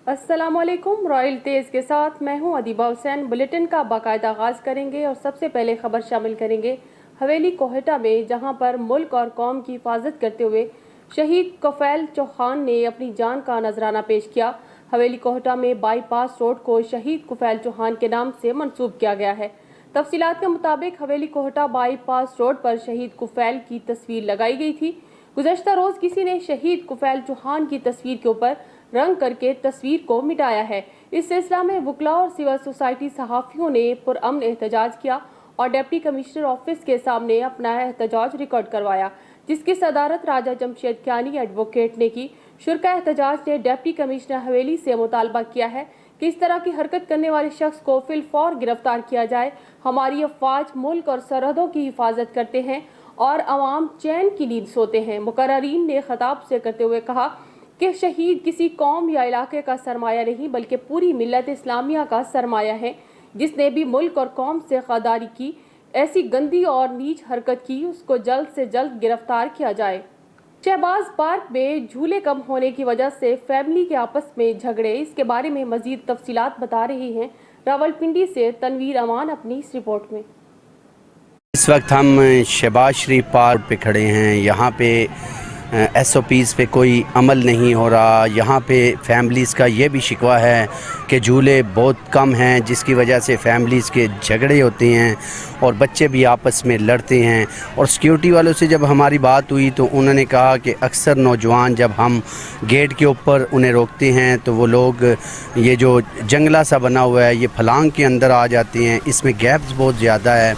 अस्सलाम वालेकुम। रॉयल तेज़ के साथ मैं हूं अदीबा हुसैन। बुलेटिन का बाकायदा आगाज़ करेंगे और सबसे पहले खबर शामिल करेंगे हवेली कोहटा में, जहां पर मुल्क और कौम की हिफाजत करते हुए शहीद कफैल चौहान ने अपनी जान का नजराना पेश किया। हवेली कोहटा में बाईपास रोड को शहीद कफैल चौहान के नाम से मंसूब किया गया है। तफसीलात के मुताबिक हवेली कोहटा बाईपास रोड पर शहीद कफैल की तस्वीर लगाई गई थी। गुज़श्ता रोज किसी ने शहीद कफैल चौहान की तस्वीर के ऊपर रंग करके तस्वीर को मिटाया है। इस सिलसिला में वकला और सिविल सोसाइटी सहाफ़ियों ने पुरअमन एहतजाज किया और डिप्टी कमिश्नर ऑफिस के सामने अपना एहतजाज रिकॉर्ड करवाया, जिसकी सदारत राजा जमशेद कियानी एडवोकेट ने की। शुरका एहतजाज ने डिप्टी कमिश्नर हवेली से मुतालबा किया है कि इस तरह की हरकत करने वाले शख्स को फिलफौर गिरफ्तार किया जाए। हमारी अफवाज मुल्क और सरहदों की हिफाजत करते हैं और अवाम चैन की नींद सोते हैं। मुकर्ररीन ने खिताब से करते हुए कहा कि शहीद किसी कौम या इलाके का सरमाया नहीं, बल्कि पूरी मिल्लत इस्लामिया का सरमाया है। जिसने भी मुल्क और कौम से गद्दारी की, ऐसी गंदी और नीच हरकत की, उसको जल्द से जल्द गिरफ्तार किया जाए। शहबाज पार्क में झूले कम होने की वजह से फैमिली के आपस में झगड़े, इसके बारे में मजीद तफसीलात बता रही हैं रावलपिंडी से तनवीर अमान अपनी इस रिपोर्ट में। इस वक्त हम शहबाज शरीफ पार्क पे खड़े हैं। यहाँ पे SOPs पे कोई अमल नहीं हो रहा। यहाँ पे फैमिलीज़ का ये भी शिकवा है कि झूले बहुत कम हैं, जिसकी वजह से फैमिलीज़ के झगड़े होते हैं और बच्चे भी आपस में लड़ते हैं। और सिक्योरिटी वालों से जब हमारी बात हुई तो उन्होंने कहा कि अक्सर नौजवान जब हम गेट के ऊपर उन्हें रोकते हैं तो वो लोग ये जो जंगला सा बना हुआ है, ये फलांग के अंदर आ जाते हैं। इसमें गैप्स बहुत ज़्यादा है।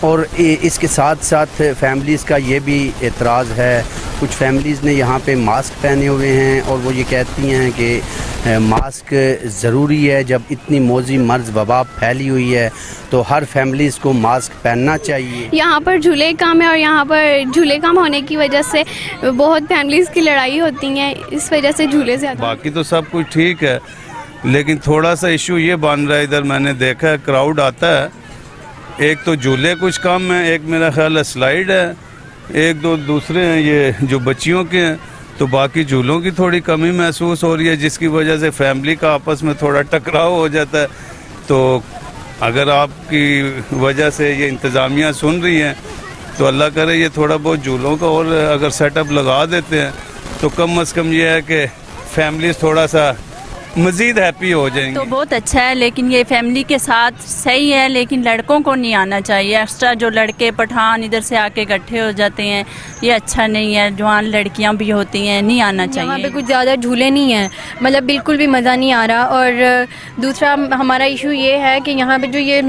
और इसके साथ साथ फैमिलीज़ का ये भी एतराज़ है, कुछ फैमिलीज़ ने यहाँ पे मास्क पहने हुए हैं और वो ये कहती हैं कि मास्क ज़रूरी है। जब इतनी मौजी मर्ज़ वबा फैली हुई है तो हर फैमिलीज़ को मास्क पहनना चाहिए। यहाँ पर झूले कम है और यहाँ पर झूले कम होने की वजह से बहुत फैमिलीज़ की लड़ाई होती हैं, इस वजह से झूले ज़्यादा। बाकी तो सब कुछ ठीक है, लेकिन थोड़ा सा इशू ये बन रहा है, इधर मैंने देखा है क्राउड आता है। एक तो झूले कुछ कम है, एक मेरा ख्याल है स्लाइड है, एक दो दूसरे हैं ये जो बच्चियों के हैं, तो बाकी झूलों की थोड़ी कमी महसूस हो रही है, जिसकी वजह से फैमिली का आपस में थोड़ा टकराव हो जाता है। तो अगर आपकी वजह से ये इंतज़ामिया सुन रही है तो अल्लाह करे ये थोड़ा बहुत झूलों का और अगर सेटअप लगा देते हैं तो कम से कम ये है कि फैमिलीज थोड़ा सा मज़ीद हैप्पी हो जाएंगे। तो बहुत अच्छा है, लेकिन ये फैमिली के साथ सही है, लेकिन लड़कों को नहीं आना चाहिए। एक्स्ट्रा जो लड़के पठान इधर से आके इकट्ठे हो जाते हैं, ये अच्छा नहीं है। जवान लड़कियां भी होती हैं, नहीं आना चाहिए। यहाँ पे कुछ ज़्यादा झूले नहीं हैं, मतलब बिल्कुल भी मज़ा नहीं आ रहा। और दूसरा हमारा इशू ये है कि यहाँ पे जो ये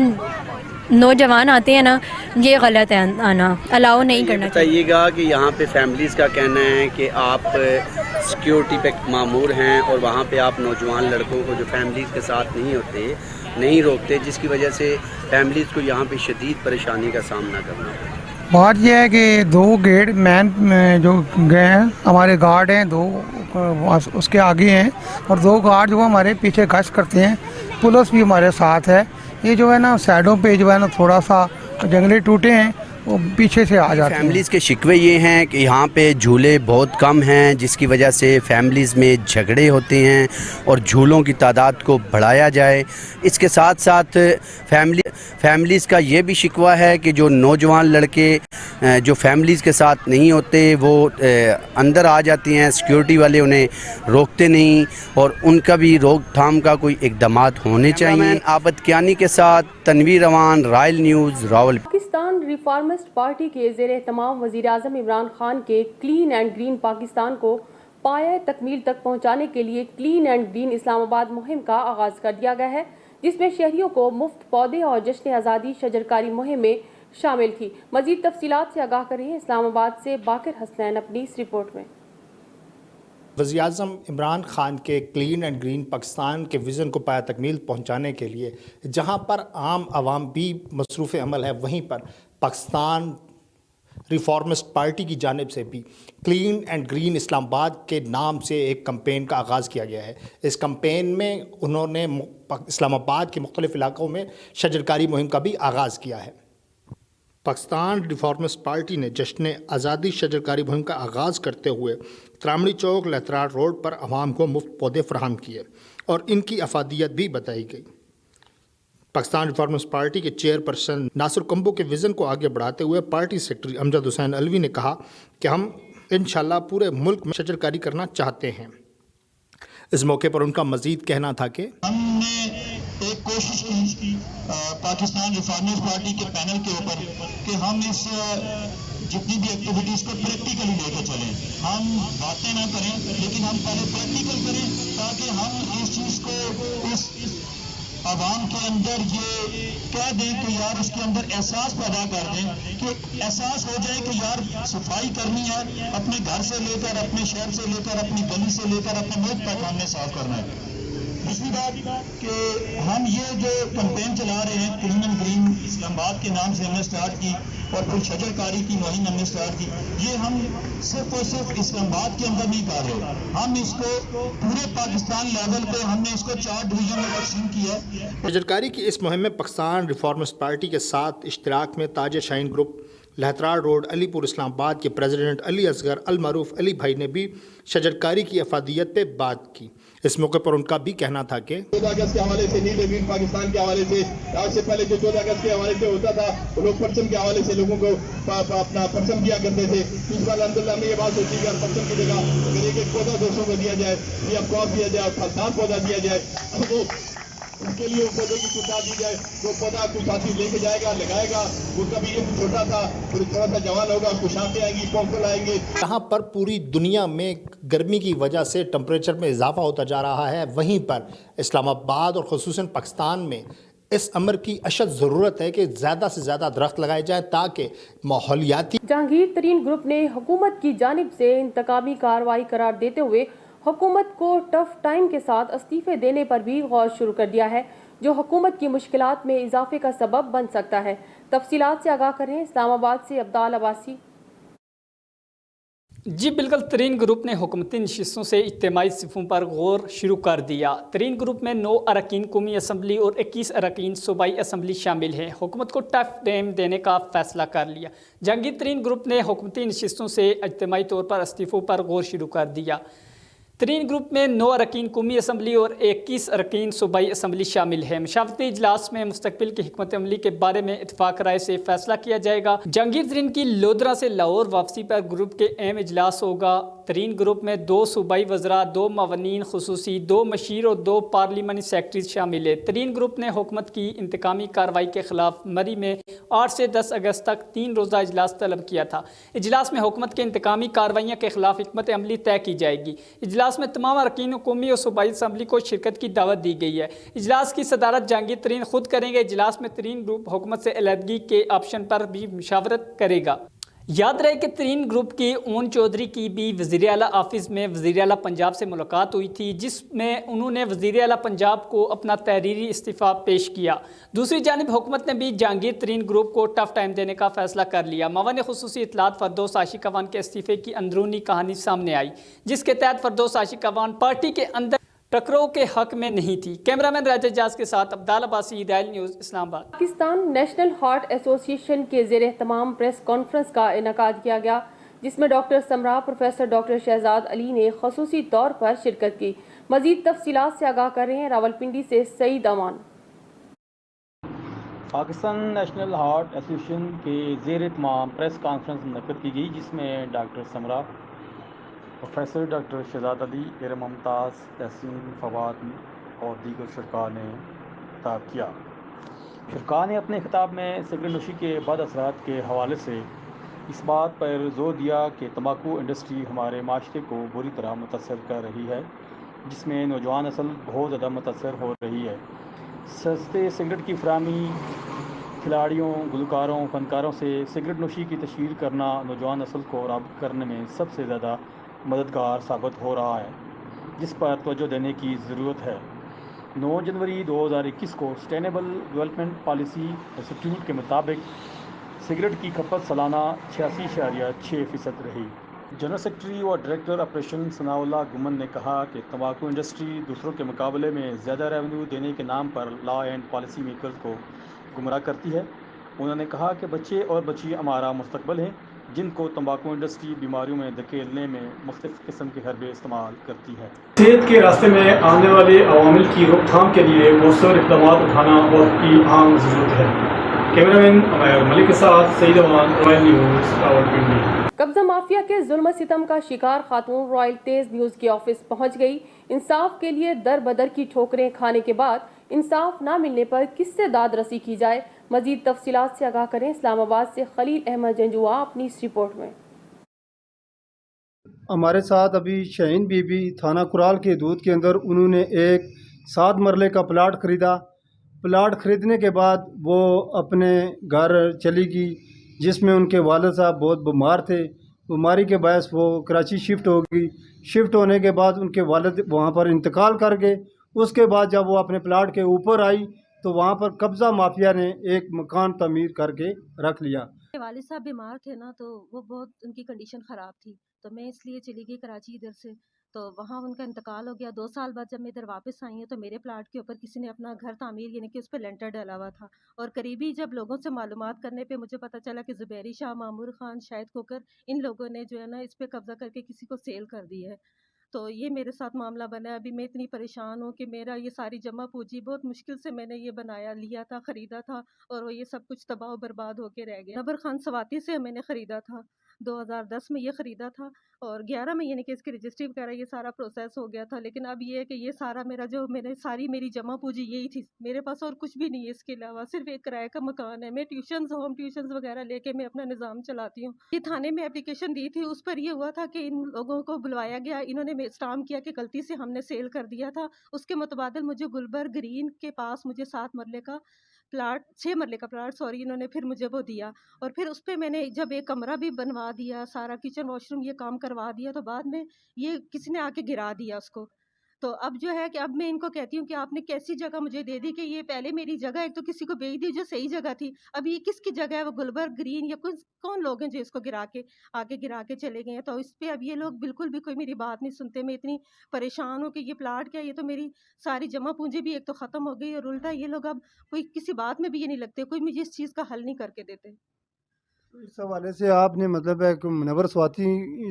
नौजवान आते हैं ना, ये गलत है, आना अलाउ नहीं करना चाहिए। बताइएगा कि यहाँ पे फैमिलीज़ का कहना है कि आप सिक्योरिटी पे मामूर हैं और वहाँ पे आप नौजवान लड़कों को जो फैमिलीज़ के साथ नहीं होते, नहीं रोकते, जिसकी वजह से फैमिलीज़ को यहाँ पे शदीद परेशानी का सामना करना है। बात यह है कि 2 गेट मैन जो गए हैं, हमारे गार्ड हैं 2 उसके आगे हैं और 2 गार्ड जो हमारे पीछे गश्त करते हैं। पुलिस भी हमारे साथ है। ये जो है ना साइडों पे जो है ना थोड़ा सा जंगले टूटे हैं, वो पीछे से आ जाते हैं। फैमिलीज़ के शिकवे ये हैं कि यहाँ पे झूले बहुत कम हैं, जिसकी वजह से फैमिलीज़ में झगड़े होते हैं और झूलों की तादाद को बढ़ाया जाए। इसके साथ साथ फैमिलीज़ का ये भी शिकवा है कि जो नौजवान लड़के जो फैमिलीज़ के साथ नहीं होते वो अंदर आ जाते हैं, सिक्योरिटी वाले उन्हें रोकते नहीं और उनका भी रोकथाम का कोई इक़दामात होने चाहिए। आबद कियानी के साथ तनवीर अमान, रॉयल न्यूज़, रावल। पाकिस्तान रिफॉर्मिस्ट पार्टी के ज़ेर-ए-तमाम वज़ीर आज़म इमरान खान के क्लीन एंड ग्रीन पाकिस्तान को पाया तकमील तक पहुँचाने के लिए क्लीन एंड ग्रीन इस्लामाबाद मुहिम का आगाज़ कर दिया गया है, जिसमें शहरियों को मुफ्त पौधे और जश्न आज़ादी शजरकारी मुहिम में शामिल थी। मज़ीद तफसीलात से आगाह करें इस्लामाबाद से बाकिर हसनैन अपनी इस रिपोर्ट में। वज़ीर-ए-आज़म इमरान खान के क्लीन एंड ग्रीन पाकिस्तान के विज़न को पाया तकमील पहुँचाने के लिए जहाँ पर आम आवाम भी मसरूफ़ अमल है, वहीं पर पाकिस्तान रिफॉर्मिस्ट पार्टी की जानिब से भी क्लीन एंड ग्रीन इस्लामाबाद के नाम से एक कैंपेन का आगाज़ किया गया है। इस कैंपेन में उन्होंने इस्लामाबाद के मुख्तलिफ़ इलाक़ों में शजरकारी मुहिम का भी आगाज़ किया है। पाकिस्तान रिफॉर्मिस्ट पार्टी ने जश्न आज़ादी शजरकारी मुहिम का आगाज़ करते हुए त्रामड़ी चौक लहतरार रोड पर आवाम को मुफ्त पौधे फराहम किए और इनकी अफादियत भी बताई गई। पाकिस्तान रिफॉर्मर्स पार्टी के चेयरपर्सन नासिर कंबो के विज़न को आगे बढ़ाते हुए पार्टी सेक्रेटरी अमजद हुसैन अलवी ने कहा कि हम इंशाल्लाह पूरे मुल्क में शजरकारी करना चाहते हैं। इस मौके पर उनका मजीद कहना था कि हमने एक कोशिश की पाकिस्तान रिफॉर्मर्स पार्टी के पैनल के ऊपर कि हम इस जितनी भी एक्टिविटीज़ को प्रैक्टिकली लेकर चलें। हम बातें ना करें लेकिन हम पहले प्रैक्टिकल करें ताकि हम इस चीज़ को इस आवाम के अंदर ये कह दें कि यार इसके अंदर एहसास पैदा कर दें कि एहसास हो जाए कि यार सफाई करनी है, अपने घर से लेकर अपने शहर से लेकर अपनी गली से लेकर अपने मुल्क तक हमने साफ करना है। दूसरी बात कि हम ये जो कैंपेन चला रहे हैं क्लीन एंड ग्रीन इस्लामाबाद के नाम से हमने स्टार्ट की और फिर शजरकारी की मुहिम हमने स्टार्ट की, ये हम सिर्फ और सिर्फ इस्लामाबाद के अंदर नहीं कर रहे, हम इसको पूरे पाकिस्तान लेवल पे हमने इसको 4 डिवीजन में तकसीम किया है। शजरकारी की इस मुहिम में पाकिस्तान रिफॉर्मर्स पार्टी के साथ इश्तराक में ताज शाहीन ग्रुप, लहतरार रोड, अलीपुर इस्लामाबाद के प्रेसिडेंट अली असगर अल मारूफ अली भाई ने भी शजरकारी की अफादियत पे बात की। इस मौके पर उनका भी कहना था कि 14 अगस्त के हवाले से नीले ग्रीन पाकिस्तान के हवाले से आज से पहले जो 14 अगस्त के हवाले से होता था वो लोग परचम के हवाले से लोगों को अपना परचम दिया करते थे। इस बार अलहमदुलिल्लाह हमने ये बात सोची कि परचम की जगह अगर एक पौधा 200 को दिया जाए या कॉफ दिया जाए, फलदार पौधा दिया जाए, तो उनके लिए पौधे की कुछ दी जाए, वो पौधा कुछ साथी लेके जाएगा, लगाएगा, वो कभी एक छोटा था फिर थोड़ा सा जवान होगा, कुछ आते आएंगी, पौधे आएंगे। यहाँ पर पूरी दुनिया में गर्मी की वजह से टेम्परेचर में इजाफा होता जा रहा है, वहीं पर इस्लामाबाद और ख़ुसूसन पाकिस्तान में इस अमर की अशद ज़रूरत है कि ज़्यादा से ज़्यादा दरख्त लगाए जाएँ ताकि माहौलियाती। जहांगीर तरीन ग्रुप ने हुकूमत की जानिब से इंतकामी कार्रवाई करार देते हुए हुकूमत को टफ टाइम के साथ इस्तीफे देने पर भी गौर शुरू कर दिया है, जो हुकूमत की मुश्किलात में इजाफे का सबब बन सकता है। तफसीलात से आगाह करें इस्लामाबाद से अब्दाल अब्बासी। जी बिल्कुल, तरीन ग्रुप ने हुकूमती नशिस्तों से इज्तिमाई सिफ़ों पर गौर शुरू कर दिया। तरीन ग्रुप में 9 अरकान कौमी असम्बली और 21 अरकान सूबाई असम्बली शामिल हैं। हुकूमत को टफ टाइम देने का फैसला कर लिया। जहांगीर तरीन ग्रुप ने हुकूमती नशिस्तों से इज्तिमाई तौर पर इस्तीफ़ों पर गौर शुरू कर दिया। तरीन ग्रुप में 9 अरकान कौमी असम्बली और 21 अरकान सूबाई असम्बली शामिल है। मशावरती इजलास में मुस्तकबिल की हिकमत अमली के बारे में इत्तफाक राय से फैसला किया जाएगा। जहांगीर तरीन की लोधरा से लाहौर वापसी पर ग्रुप के अहम इजलास होगा। तरीन ग्रुप में 2 सूबाई वज़रा, 2 मवनीन खुसूसी, 2 मशीर और 2 पार्लिमानी सेक्रेटरीज शामिल है। तरीन ग्रुप ने हुकूमत की इंतकामी कार्रवाई के खिलाफ मरी में 8 से 10 अगस्त तक 3 रोज़ा इजलास तलब किया था। इजलास में हुकूमत के इंतकामी कार्रवाइयों के खिलाफ हिकमत अमली तय की जाएगी। इजलास में तमाम अरकान कौमी और सूबाई असम्बली को शिरकत की दावत दी गई है। इजलास की सदारत जहांगीर तरीन खुद करेंगे। इजलास में तरीन ग्रुप हुकूमत से अलहदगी के ऑप्शन पर भी मुशावरत करेगा। याद रहे कि तरीन ग्रुप की ओन चौधरी की भी वज़ीर आला ऑफिस में वज़ीर आला पंजाब से मुलाकात हुई थी, जिसमें उन्होंने वज़ीर आला पंजाब को अपना तहरीरी इस्तीफ़ा पेश किया। दूसरी जानिब हुकूमत ने भी जहांगीर तरीन ग्रुप को टफ टाइम देने का फैसला कर लिया। मवान खुसूसी इत्तलात फरदौस आशिक अवान के इस्तीफ़े की अंदरूनी कहानी सामने आई, जिसके तहत फरदौस आशिक अवान पार्टी के अंदर टकराव के हक में नहीं थी। कैमरामैन राजा जाज के साथ Abdal Abbasi, royal news, Islamabad. Pakistan national heart association के ज़ेर एहतमाम प्रेस कॉन्फ्रेंस का इनेकाद किया गया, जिसमें doctor Samra, professor doctor Shahzad Ali ने खसूसी तौर पर शिरकत की। मज़ीद तफसीलात से आगाह कर रहे हैं रावलपिंडी से Saeed Aman. Pakistan national heart association के ज़ेर एहतमाम प्रेस कॉन्फ्रेंस मुनक़्क़द की गई, जिसमें doctor Samra, professor doctor Shahzad Ali, Iram Mumtaz, Tehseen, Fawad और दीगर शुरका ने खिताब किया। शुरका ने अपने खिताब में सिगरेट नोशी के बद असरात के हवाले से इस बात पर जोर दिया कि तंबाकू इंडस्ट्री हमारे माशरे को बुरी तरह मुतासर कर रही है, जिसमें नौजवान नस्ल बहुत ज़्यादा मुतासर हो रही है। सस्ते सिगरेट की फराहमी खिलाड़ियों, गुलकारों, फनकारों से सिगरेट नोशी की तशहीर करना नौजवान नस्ल को राग़िब करने में सबसे ज़्यादा मददगार साबित हो रहा है, जिस पर तवज्जो देने की ज़रूरत है। 9 जनवरी 2021 को सस्टेनेबल डेवलपमेंट पॉलिसी इंस्टीट्यूट के मुताबिक सिगरेट की खपत सालाना 86.6% रही। जनरल सेक्रेटरी और डायरेक्टर ऑपरेशन सनाउल्लाह गुमन ने कहा कि तंबाकू इंडस्ट्री दूसरों के मुकाबले में ज़्यादा रेवेन्यू देने के नाम पर लॉ एंड पॉलिसी मेकर्स को गुमराह करती है। उन्होंने कहा कि बच्चे और बच्चियाँ हमारा मुस्तकबिल हैं, جن کو تمباکو انڈسٹری بیماریوں میں دھکیلنے میں مختلف قسم کے حربے استعمال کرتی ہے۔ صحت کے راستے میں آنے والے عوامل کی روک تھام کے لیے مؤثر اقدامات اٹھانا بہت کی اہم ضرورت ہے۔ کیمرہ مین عمیر ملک کے ساتھ سعید امان، رائل نیوز، راولپنڈی۔ قبضہ مافیا کے ظلم و ستم کا شکار خاتون رائل تیز نیوز کے آفس پہنچ گئی۔ انصاف کے لیے در بدر کی ٹھوکریں کھانے کے بعد انصاف نہ ملنے پر کس سے داد رسی کی جائے، مزید تفصیلات سے آگاہ کریں اسلام آباد سے خلیل احمد جنجوا اپنی اس رپورٹ میں۔ ہمارے ساتھ ابھی شہین بی بی تھانہ کرال کے حدود کے اندر انہوں نے ایک 7 مرلے کا پلاٹ خریدا۔ پلاٹ خریدنے کے بعد وہ اپنے گھر چلی گئی، جس میں ان کے والد صاحب بہت بیمار تھے۔ بیماری کے باعث وہ کراچی شفٹ ہو گئی۔ شفٹ ہونے کے بعد ان کے والد وہاں پر انتقال کر گئے۔ اس کے بعد جب وہ اپنے پلاٹ کے اوپر آئی تو وہاں پر قبضہ مافیا نے ایک مکان تعمیر کر کے رکھ لیا۔ والد صاحب بیمار تھے نا، تو وہ بہت ان کی کنڈیشن خراب تھی، تو میں اس لیے چلی گئی کراچی ادھر سے، تو وہاں ان کا انتقال ہو گیا۔ 2 سال بعد جب میں ادھر واپس آئی ہوں تو میرے پلاٹ کے اوپر کسی نے اپنا گھر تعمیر، یعنی کہ اس پہ لینٹر ڈالا ہوا تھا، اور قریبی جب لوگوں سے معلومات کرنے پہ مجھے پتہ چلا کہ زبیری شاہ، مامور خان، شاہد کوکر، ان لوگوں نے جو ہے نا اس پہ قبضہ کر کے کسی کو سیل کر دی ہے۔ تو یہ میرے ساتھ معاملہ بنا ہے۔ ابھی میں اتنی پریشان ہوں کہ میرا یہ ساری جمع پوجی بہت مشکل سے میں نے یہ بنایا، لیا تھا، خریدا تھا، اور وہ یہ سب کچھ تباہ و برباد ہو کے رہ گیا۔ نبر خان سواتی سے میں نے خریدا تھا، 2010 میں یہ خریدا تھا، اور 11 میں یعنی کہ اس کی رجسٹری وغیرہ یہ سارا پروسیس ہو گیا تھا۔ لیکن اب یہ ہے کہ یہ سارا میرا جو میری جمع پوجی یہی تھی، میرے پاس اور کچھ بھی نہیں ہے اس کے علاوہ، صرف ایک کرائے کا مکان ہے۔ میں ہوم ٹیوشنز وغیرہ لے کے میں اپنا نظام چلاتی ہوں۔ یہ تھانے میں اپلیکیشن دی تھی، اس پر یہ ہوا تھا کہ ان لوگوں کو بلوایا گیا، انہوں نے اسٹامپ کیا کہ غلطی سے ہم نے سیل کر دیا تھا۔ اس کے متبادل مجھے گلبر گرین کے پاس مجھے 7 مرلے کا پلاٹ، 6 مرلے کا پلاٹ انہوں نے پھر مجھے وہ دیا، اور پھر اس پہ میں نے جب ایک کمرہ بھی بنوا دیا، سارا کچن واش روم یہ کام کروا دیا، تو بعد میں یہ کسی نے آ کے گرا دیا اس کو۔ تو اب جو ہے کہ اب میں ان کو کہتی ہوں کہ آپ نے کیسی جگہ مجھے دے دی، کہ یہ پہلے میری جگہ ایک تو کسی کو بیچ دی جو صحیح جگہ تھی، اب یہ کس کی جگہ ہے؟ وہ گلبر گرین یا کون لوگ ہیں جو اس کو آگے گرا کے چلے گئے ہیں؟ تو اس پہ اب یہ لوگ بالکل بھی کوئی میری بات نہیں سنتے۔ میں اتنی پریشان ہوں کہ یہ پلاٹ کیا، یہ تو میری ساری جمع پونجی بھی ایک تو ختم ہو گئی، اور الٹا یہ لوگ اب کوئی کسی بات میں بھی یہ نہیں لگتے، کوئی مجھے اس چیز کا حل نہیں کر کے دیتے۔ اس حوالے سے آپ نے مطلب ہے کہ منور سواتی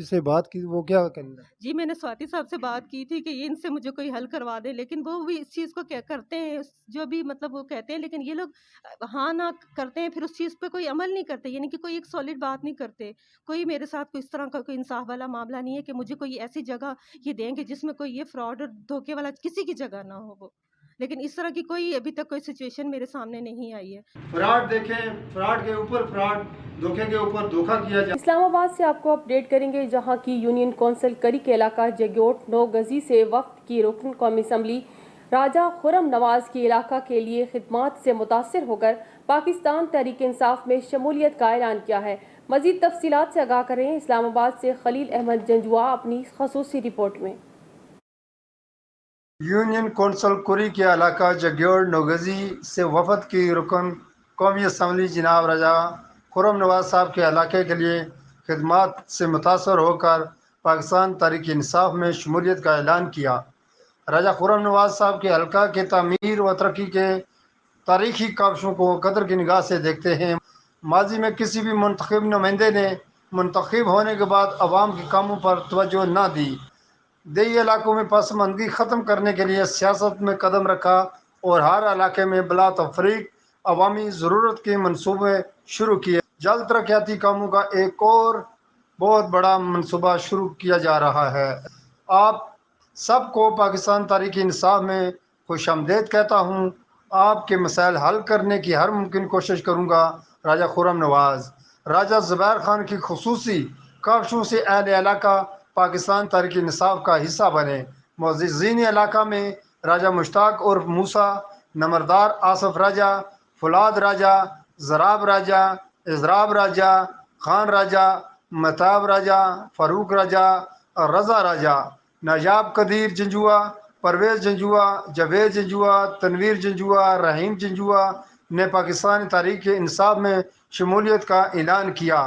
سے بات کی، وہ کیا کرنا؟ جی میں نے سواتی صاحب سے بات کی تھی کہ یہ ان سے مجھے کوئی حل کروا دے، لیکن وہ بھی اس چیز کو کرتے ہیں جو بھی مطلب وہ کہتے ہیں، لیکن یہ لوگ ہاں نہ کرتے ہیں، پھر اس چیز پہ کوئی عمل نہیں کرتے، یعنی کہ کوئی ایک سالڈ بات نہیں کرتے۔ کوئی میرے ساتھ کوئی اس طرح کا کوئی انصاف والا معاملہ نہیں ہے کہ مجھے کوئی ایسی جگہ یہ دیں گے جس میں کوئی یہ فراڈ اور دھوکے والا کسی کی جگہ نہ ہو وہ، لیکن اس طرح کی کوئی ابھی تک کوئی سچویشن میرے سامنے نہیں آئی ہے۔ فراڈ دیکھیں، فراڈ کے اوپر فراڈ، دھوکے کے اوپر دھوکہ کیا جائے۔ اسلام آباد سے آپ کو اپڈیٹ کریں گے، جہاں کی یونین کونسل کری کے علاقہ جگیوٹ 9 گزی سے وفد کی رکن قومی اسمبلی راجہ خرم نواز کی علاقہ کے لیے خدمات سے متاثر ہو کر پاکستان تحریک انصاف میں شمولیت کا اعلان کیا ہے۔ مزید تفصیلات سے آگاہ کریں اسلام آباد سے خلیل احمد جنجوا اپنی خصوصی رپورٹ میں۔ یونین کونسل کری کے علاقہ جگیوڑ 9 گزی سے وفد کی رکن قومی اسمبلی جناب راجہ خرم نواز صاحب کے علاقے کے لیے خدمات سے متاثر ہو کر پاکستان تحریک انصاف میں شمولیت کا اعلان کیا۔ راجہ خرم نواز صاحب کے حلقہ کے تعمیر و ترقی کے تاریخی کاوشوں کو قدر کی نگاہ سے دیکھتے ہیں۔ ماضی میں کسی بھی منتخب نمائندے نے منتخب ہونے کے بعد عوام کے کاموں پر توجہ نہ دی، دیہی علاقوں میں پسماندگی ختم کرنے کے لیے سیاست میں قدم رکھا اور ہر علاقے میں بلا تفریق عوامی ضرورت کے منصوبے شروع کیے۔ جلد ترقیاتی کاموں کا ایک اور بہت بڑا منصوبہ شروع کیا جا رہا ہے۔ آپ سب کو پاکستان تحریک انصاف میں خوش آمدید کہتا ہوں۔ آپ کے مسائل حل کرنے کی ہر ممکن کوشش کروں گا۔ راجہ خرم نواز۔ راجہ زبیر خان کی خصوصی کاوشوں سے اہل علاقہ پاکستان تحریک انصاف کا حصہ بنے۔ معززین علاقہ میں راجہ مشتاق اور موسیٰ، نمردار آصف راجہ، فولاد راجہ، زراب راجہ، اضراب راجہ، خان راجہ، متاب راجہ، فاروق راجہ، رضا راجہ، نایاب قدیر جنجوا، پرویز جنجوا، جاوید جنجوا، تنویر جنجوا، رحیم جنجوا نے پاکستان تحریک انصاف میں شمولیت کا اعلان کیا۔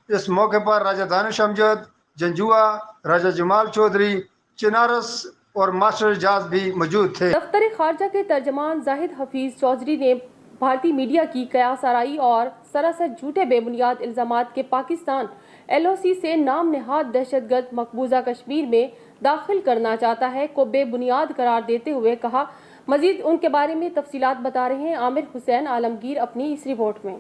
اس موقع پر راجہ دانش امجد جنجوا، راجہ جمال چودھری چنارس اور ماسٹر اعجاز بھی موجود تھے۔ دفتر خارجہ کے ترجمان زاہد حفیظ چودھری نے بھارتی میڈیا کی قیاس آرائی اور سراسر جھوٹے بے بنیاد الزامات کے پاکستان LOC سے نام نہاد دہشت گرد مقبوضہ کشمیر میں داخل کرنا چاہتا ہے کو بے بنیاد قرار دیتے ہوئے کہا. مزید ان کے بارے میں تفصیلات بتا رہے ہیں عامر حسین عالمگیر اپنی اس رپورٹ میں.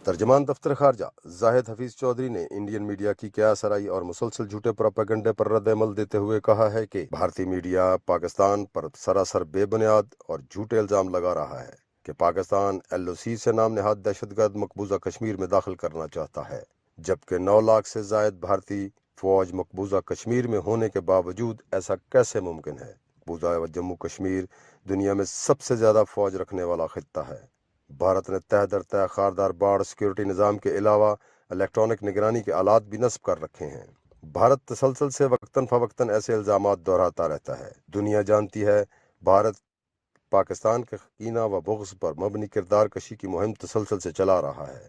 ترجمان دفتر خارجہ زاہد حفیظ چودھری نے انڈین میڈیا کی قیاس آرائی اور مسلسل جھوٹے پروپیگنڈے پر رد عمل دیتے ہوئے کہا ہے کہ بھارتی میڈیا پاکستان پر سراسر بے بنیاد اور جھوٹے الزام لگا رہا ہے کہ پاکستان LOC سے نام نہاد دہشت گرد مقبوضہ کشمیر میں داخل کرنا چاہتا ہے، جبکہ 9 لاکھ سے زائد بھارتی فوج مقبوضہ کشمیر میں ہونے کے باوجود ایسا کیسے ممکن ہے؟ مقبوضہ جموں کشمیر دنیا میں سب سے زیادہ فوج رکھنے والا خطہ ہے. بھارت نے تہ در تہ خاردار باڑ سیکیورٹی نظام کے علاوہ الیکٹرانک نگرانی کے آلات بھی نصب کر رکھے ہیں. بھارت تسلسل سے وقتاً فوقتاً ایسے الزامات دہراتا رہتا ہے. دنیا جانتی ہے بھارت پاکستان کے کینہ و بغض پر مبنی کردار کشی کی مہم تسلسل سے چلا رہا ہے.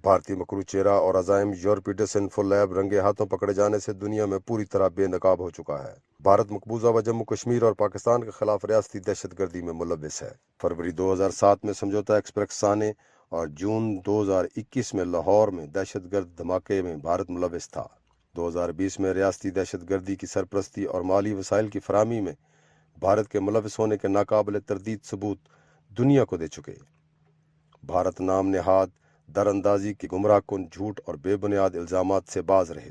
بھارتی مکروہ چہرہ اور عزائم یورپی ڈسنفولیب رنگے ہاتھوں پکڑے جانے سے دنیا میں پوری طرح بے نقاب ہو چکا ہے. بھارت مقبوضہ و جموں کشمیر اور پاکستان کے خلاف ریاستی دہشت گردی میں ملوث ہے. فروری 2007 میں سمجھوتا ایکسپریس سانے اور جون 2021 میں لاہور میں دہشت گرد دھماکے میں بھارت ملوث تھا. 2020 میں ریاستی دہشت گردی کی سرپرستی اور مالی وسائل کی فراہمی میں بھارت کے ملوث ہونے کے ناقابل تردید ثبوت دنیا کو دے چکے. بھارت نام نہاد در اندازی کی گمراہ کن جھوٹ اور بے بنیاد الزامات سے باز رہے.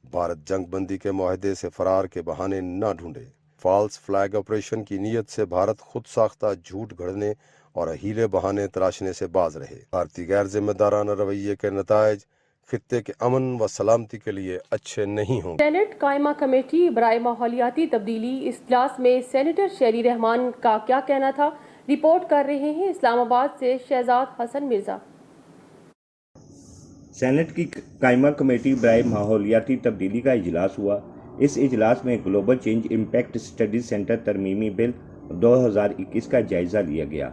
بھارت جنگ بندی کے معاہدے سے فرار کے بہانے نہ ڈھونڈے. فالس فلیگ آپریشن کی نیت سے بھارت خود ساختہ جھوٹ گھڑنے اور ہیلے بہانے تراشنے سے باز رہے. بھارتی غیر ذمہ دارانہ رویے کے نتائج خطے کے امن و سلامتی کے لیے اچھے نہیں ہوں. سینٹ قائمہ کمیٹی برائے ماحولیاتی تبدیلی اجلاس میں سینیٹر شیری رحمان کا کیا کہنا تھا، رپورٹ کر رہے ہیں اسلام آباد سے شہزاد حسن مرزا. سینٹ کی قائمہ کمیٹی برائے ماحولیاتی تبدیلی کا اجلاس ہوا. اس اجلاس میں global change impact study centre ترمیمی بل 2021 کا جائزہ لیا گیا.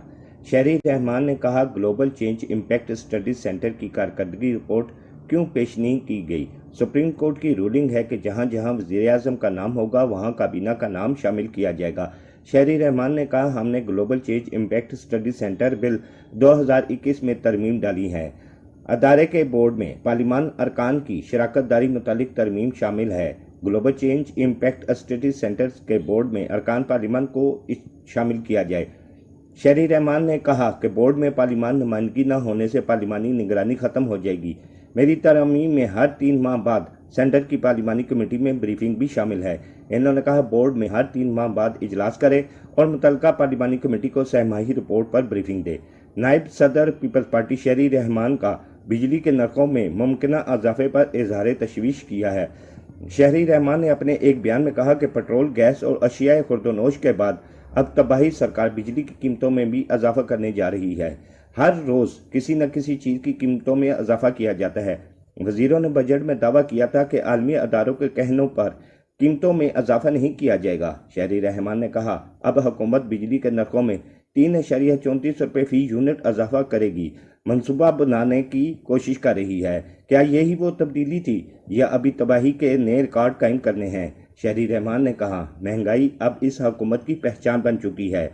شیری رحمان نے کہا global change impact study centre کی کارکردگی رپورٹ کیوں پیش نہیں کی گئی؟ سپریم کورٹ کی رولنگ ہے کہ جہاں جہاں وزیر اعظم کا نام ہوگا وہاں کابینہ کا نام شامل کیا جائے گا. شیری رحمان نے کہا ہم نے global change impact study centre bill 2021 میں ترمیم ڈالی ہے. ادارے کے بورڈ میں پارلیمان ارکان کی شراکت داری متعلق ترمیم شامل ہے. Global change impact study centre کے بورڈ میں ارکان پارلیمان کو شامل کیا جائے. شیری رحمان نے کہا کہ بورڈ میں پارلیمان نمائندگی نہ ہونے سے پارلیمانی نگرانی ختم ہو جائے گی. میری ترمیم میں ہر 3 ماہ بعد سینٹر کی پارلیمانی کمیٹی میں بریفنگ بھی شامل ہے. انہوں نے کہا بورڈ میں ہر 3 ماہ بعد اجلاس کرے اور متعلقہ پارلیمانی کمیٹی کو سہ ماہی رپورٹ پر بریفنگ دے. نائب صدر پیپلز پارٹی شیری رحمان کا بجلی کے نرخوں میں ممکنہ اضافے پر اظہار تشویش کیا ہے. شیری رحمان نے اپنے ایک بیان میں کہا کہ پٹرول، گیس اور اشیاء خوردونوش کے بعد اب تباہی سرکار بجلی کی قیمتوں میں بھی اضافہ کرنے جا رہی ہے. ہر روز کسی نہ کسی چیز کی قیمتوں میں اضافہ کیا جاتا ہے. وزیروں نے بجٹ میں دعویٰ کیا تھا کہ عالمی اداروں کے کہنوں پر قیمتوں میں اضافہ نہیں کیا جائے گا. شیری رحمان نے کہا اب حکومت بجلی کے نرخوں میں 3.34 روپے فی یونٹ اضافہ کرے گی. منصوبہ بنانے کی کوشش کر رہی ہے. کیا یہی وہ تبدیلی تھی یا ابھی تباہی کے نئے ریکارڈ قائم کرنے ہیں؟ شیری رحمان نے کہا مہنگائی اب اس حکومت کی پہچان بن چکی ہے.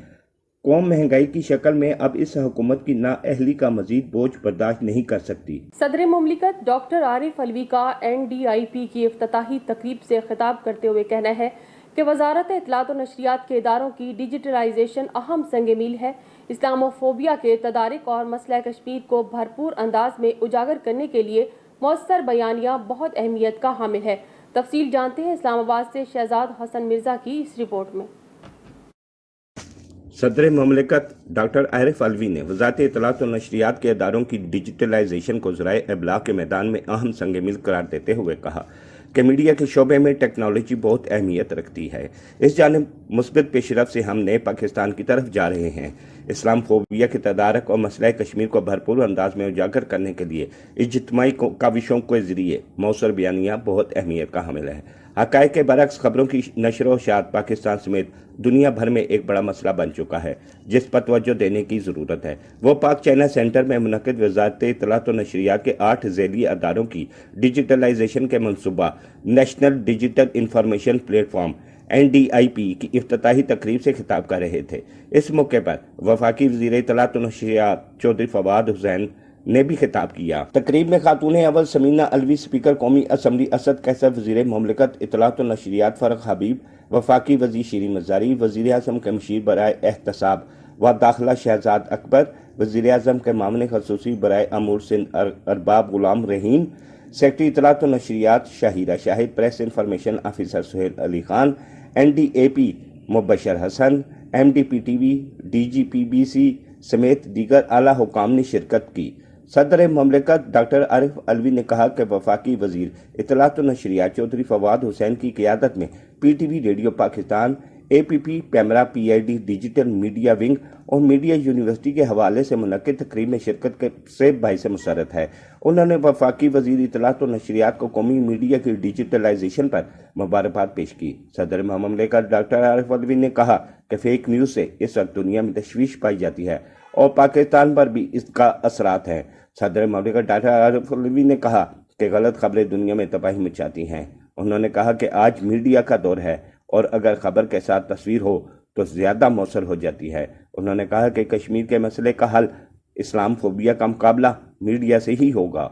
قوم مہنگائی کی شکل میں اب اس حکومت کی نااہلی کا مزید بوجھ برداشت نہیں کر سکتی. صدر مملکت ڈاکٹر عارف علوی کا NDIP کی افتتاحی تقریب سے خطاب کرتے ہوئے کہنا ہے کہ وزارت اطلاعات و نشریات کے اداروں کی ڈیجیٹلائزیشن اہم سنگ میل ہے. اسلاموفوبیا کے تدارک اور مسئلہ کشمیر کو بھرپور انداز میں اجاگر کرنے کے لیے مؤثر بیانیہ بہت اہمیت کا حامل ہے. تفصیل جانتے ہیں اسلام آباد سے شہزاد حسن مرزا کی اس رپورٹ میں. صدر مملکت ڈاکٹر عارف علوی نے وزارت اطلاعات و نشریات کے اداروں کی ڈیجیٹلائزیشن کو ذرائع ابلاغ کے میدان میں اہم سنگ میل قرار دیتے ہوئے کہا کہ میڈیا کے شعبے میں ٹیکنالوجی بہت اہمیت رکھتی ہے. اس جانب مثبت پیش رفت سے ہم نئے پاکستان کی طرف جا رہے ہیں. اسلام فوبیا کے تدارک اور مسئلہ کشمیر کو بھرپور انداز میں اجاگر کرنے کے لیے اجتماعی کاوشوں کے ذریعے مؤثر بیانیہ بہت اہمیت کا حامل ہے. حقائق کے برعکس خبروں کی نشر و اشاعت پاکستان سمیت دنیا بھر میں ایک بڑا مسئلہ بن چکا ہے جس پر توجہ دینے کی ضرورت ہے. وہ پاک چائنا سینٹر میں منعقد وزارت اطلاعات و نشریات کے 8 ذیلی اداروں کی ڈیجیٹلائزیشن کے منصوبہ national digital information plate form NDIP کی افتتاحی تقریب سے خطاب کر رہے تھے. اس موقع پر وفاقی وزیر اطلاعات و نشریات چودھری فواد حسین، ने भी खिताब किया। तकरीब में खातून अव्वल समीना अलवी, स्पीकर कौमी असम्बली असद कैसर, वज़ीर मुमलिकत इत्तलात व नशरियात फ़ारूक हबीब, वफाकी वज़ीर शीरीन मज़ारी, वज़ीर आज़म के मुशीर बराए एहतसाब व दाखिला शहजाद अकबर, वज़ीर आज़म के मामले खसूसी बराए अमूर सिंध अरबाब गुलाम रहीम, सेक्रेटरी इत्तलात व नशरियात Shahira Shahid, press information officer Suhail Ali Khan, NDAP Mubashir Hasan, MDPTV, DGPBC समेत दीगर आला हुकाम ने शिरकत की। सदर ममलिकत डॉक्टर आरिफ अलवी ने कहा कि वफाकी वजीर इत्तलात व नशरियात चौधरी फवाद हुसैन की क़ियादत में PTV radio Pakistan, APP PEMRA PID digital media wing और मीडिया यूनिवर्सिटी के हवाले से मुनक्किद तकरीब में शिरकत से बाइस मुसरत है। उन्होंने वफाकी वजीर इत्तलात व नशरियात को कौमी मीडिया की डिजिटलाइजेशन पर मुबारकबाद पेश की। सदर ममलिकत डॉक्टर आरिफ अलवी ने कहा कि फेक न्यूज़ से इस वक्त दुनिया में तशवीश पाई जाती है और पाकिस्तान पर भी इसका असरात है। सदर ममलिकत डॉक्टर आरिफ अलवी ने कहा कि गलत खबरें दुनिया में तबाही मचाती हैं। उन्होंने कहा कि आज मीडिया का दौर है और अगर खबर के साथ तस्वीर हो तो ज़्यादा मौसर हो जाती है। उन्होंने कहा कि कश्मीर के मसले का हल इस्लाम फोबिया का मुकाबला मीडिया से ही होगा।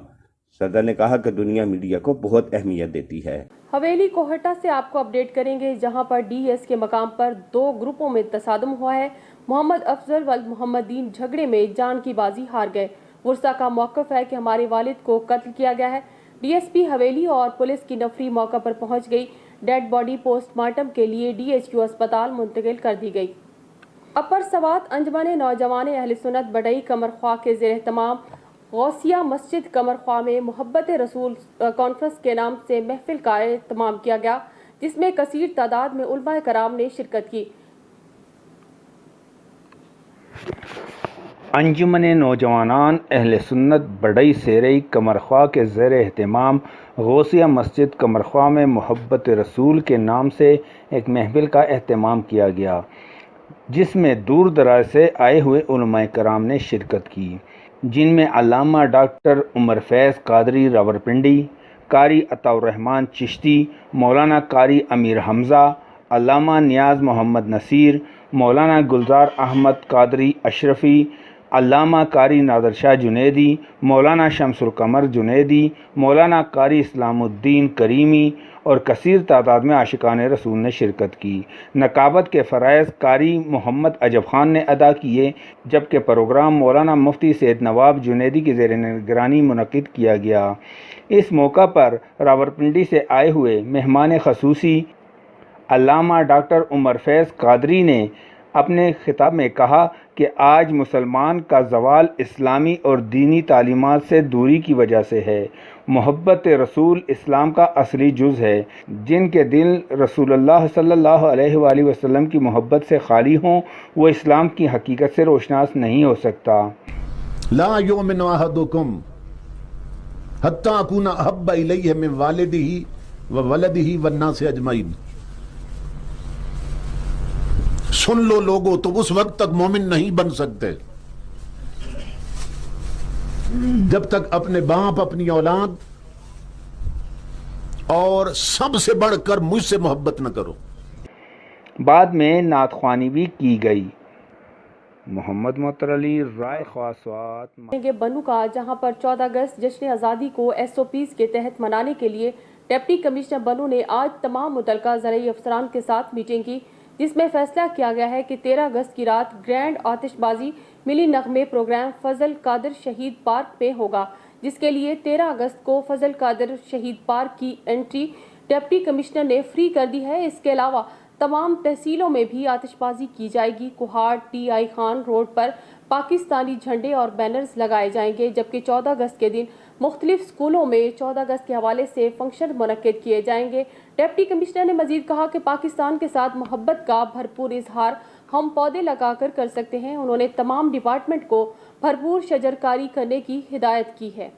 सदर ने कहा कि दुनिया मीडिया को बहुत अहमियत देती है। हवेली कोहटा से आपको अपडेट करेंगे, जहां पर DS के मकाम पर 2 ग्रुपों में तसादम हुआ है। मोहम्मद अफजल व मोहम्मदीन झगड़े में जान की बाजी हार गए। वर्सा का मौक़िफ़ है कि हमारे वालिद को कत्ल किया गया है। DSP हवेली और पुलिस की नफरी मौका पर पहुंच गई। डेड बॉडी पोस्टमार्टम के लिए DHQ अस्पताल मुंतकिल कर दी गई। अपर सवात अंजमन नौजवान अहले सुन्नत बडई कमर ख्वाह के ज़ेर एहतमाम गौसिया मस्जिद कमर ख्वाह में मोहब्बत रसूल कॉन्फ्रेंस के नाम से महफिल का एहतमाम किया गया, जिसमें कसीर तादाद में उलमा कराम ने शिरकत की। अंजुमन नौजवानान अहले सुन्नत बडई सेरई कमरख्वाह के ज़ेर एहतमाम गौसिया मस्जिद कमरख्वाह में मोहब्बत रसूल के नाम से एक महफिल का एहतमाम किया गया, जिसमें दूर दराज से आए हुए उलमाए कराम ने शिरकत की, जिनमें अल्लामा डॉक्टर उमर फैज़ कादरी रावलपिंडी, कारी अताउर रहमान चिश्ती, मौलाना कारी अमीर हमज़ा, अल्लामा नियाज़ मोहम्मद नसीर, मौलाना गुलजार अहमद कादरी अशरफ़ी, अल्लामा कारी नादर शाह जुनैदी, मौलाना शमसुल कमर जुनैदी, मौलाना कारी इस्लामुद्दीन करीमी और कसीर तादाद में आशिकान रसूल ने शिरकत की। नकाबत के फ़राइज़ कारी मोहम्मद अजब खान ने अदा किए, जबकि प्रोग्राम मौलाना मुफ्ती सैयद नवाब जुनैदी की ज़ेर निगरानी मुनक़िद किया गया। इस मौका पर रावलपिंडी से आए हुए मेहमान खसूसी अल्लामा डॉक्टर उमर फैज़ कादरी ने अपने खिताब में कहा कि आज मुसलमान का ज़वाल इस्लामी और दीनी तालीमात से दूरी की वजह से है। मोहब्बत रसूल इस्लाम का असली जुज़ है। जिनके दिल रसूलुल्लाह सल्लल्लाहु अलैहि वसल्लम की मोहब्बत से खाली हों, वो इस्लाम की हकीकत से रोशनास नहीं हो सकता। ला युमिनु अहदुकुम हत्ता अकूना अहब्बा इलैहि मिन वालिदिही व वलदिही वन्नासि अजमईन। सुन लो लोगो, तो उस वक्त तक मोमिन नहीं बन सकते जब तक अपने बाप, अपनी औलाद और सबसे बढ़कर मुझसे मोहब्बत न करो। बाद में नात ख्वानी भी की गई। मोहम्मद मोतर अली, राय ख्वासात बनू का, जहां पर 14 अगस्त जश्न आज़ादी को SOPs के तहत मनाने के लिए डिप्टी कमिश्नर बनू ने आज तमाम मुतल्लिका ज़राई अफसरान के साथ मीटिंग की, जिसमें फैसला किया गया है कि 13 अगस्त की रात ग्रैंड आतिशबाजी मिली नगमे प्रोग्राम फजल कादिर शहीद पार्क में होगा, जिसके लिए 13 अगस्त को फजल कादिर शहीद पार्क की एंट्री डिप्टी कमिश्नर ने फ्री कर दी है। इसके अलावा तमाम तहसीलों में भी आतिशबाजी की जाएगी। कुहाड़ TI खान रोड पर पाकिस्तानी झंडे और बैनर्स लगाए जाएंगे, जबकि 14 अगस्त के दिन मुख्तलिफ स्कूलों में 14 अगस्त के हवाले से फंक्शन मुनक्किद किए जाएंगे। डिप्टी कमिश्नर ने मजीद कहा कि पाकिस्तान के साथ मोहब्बत का भरपूर इजहार हम पौधे लगाकर कर सकते हैं। उन्होंने तमाम डिपार्टमेंट को भरपूर शजरकारी करने की हिदायत की है।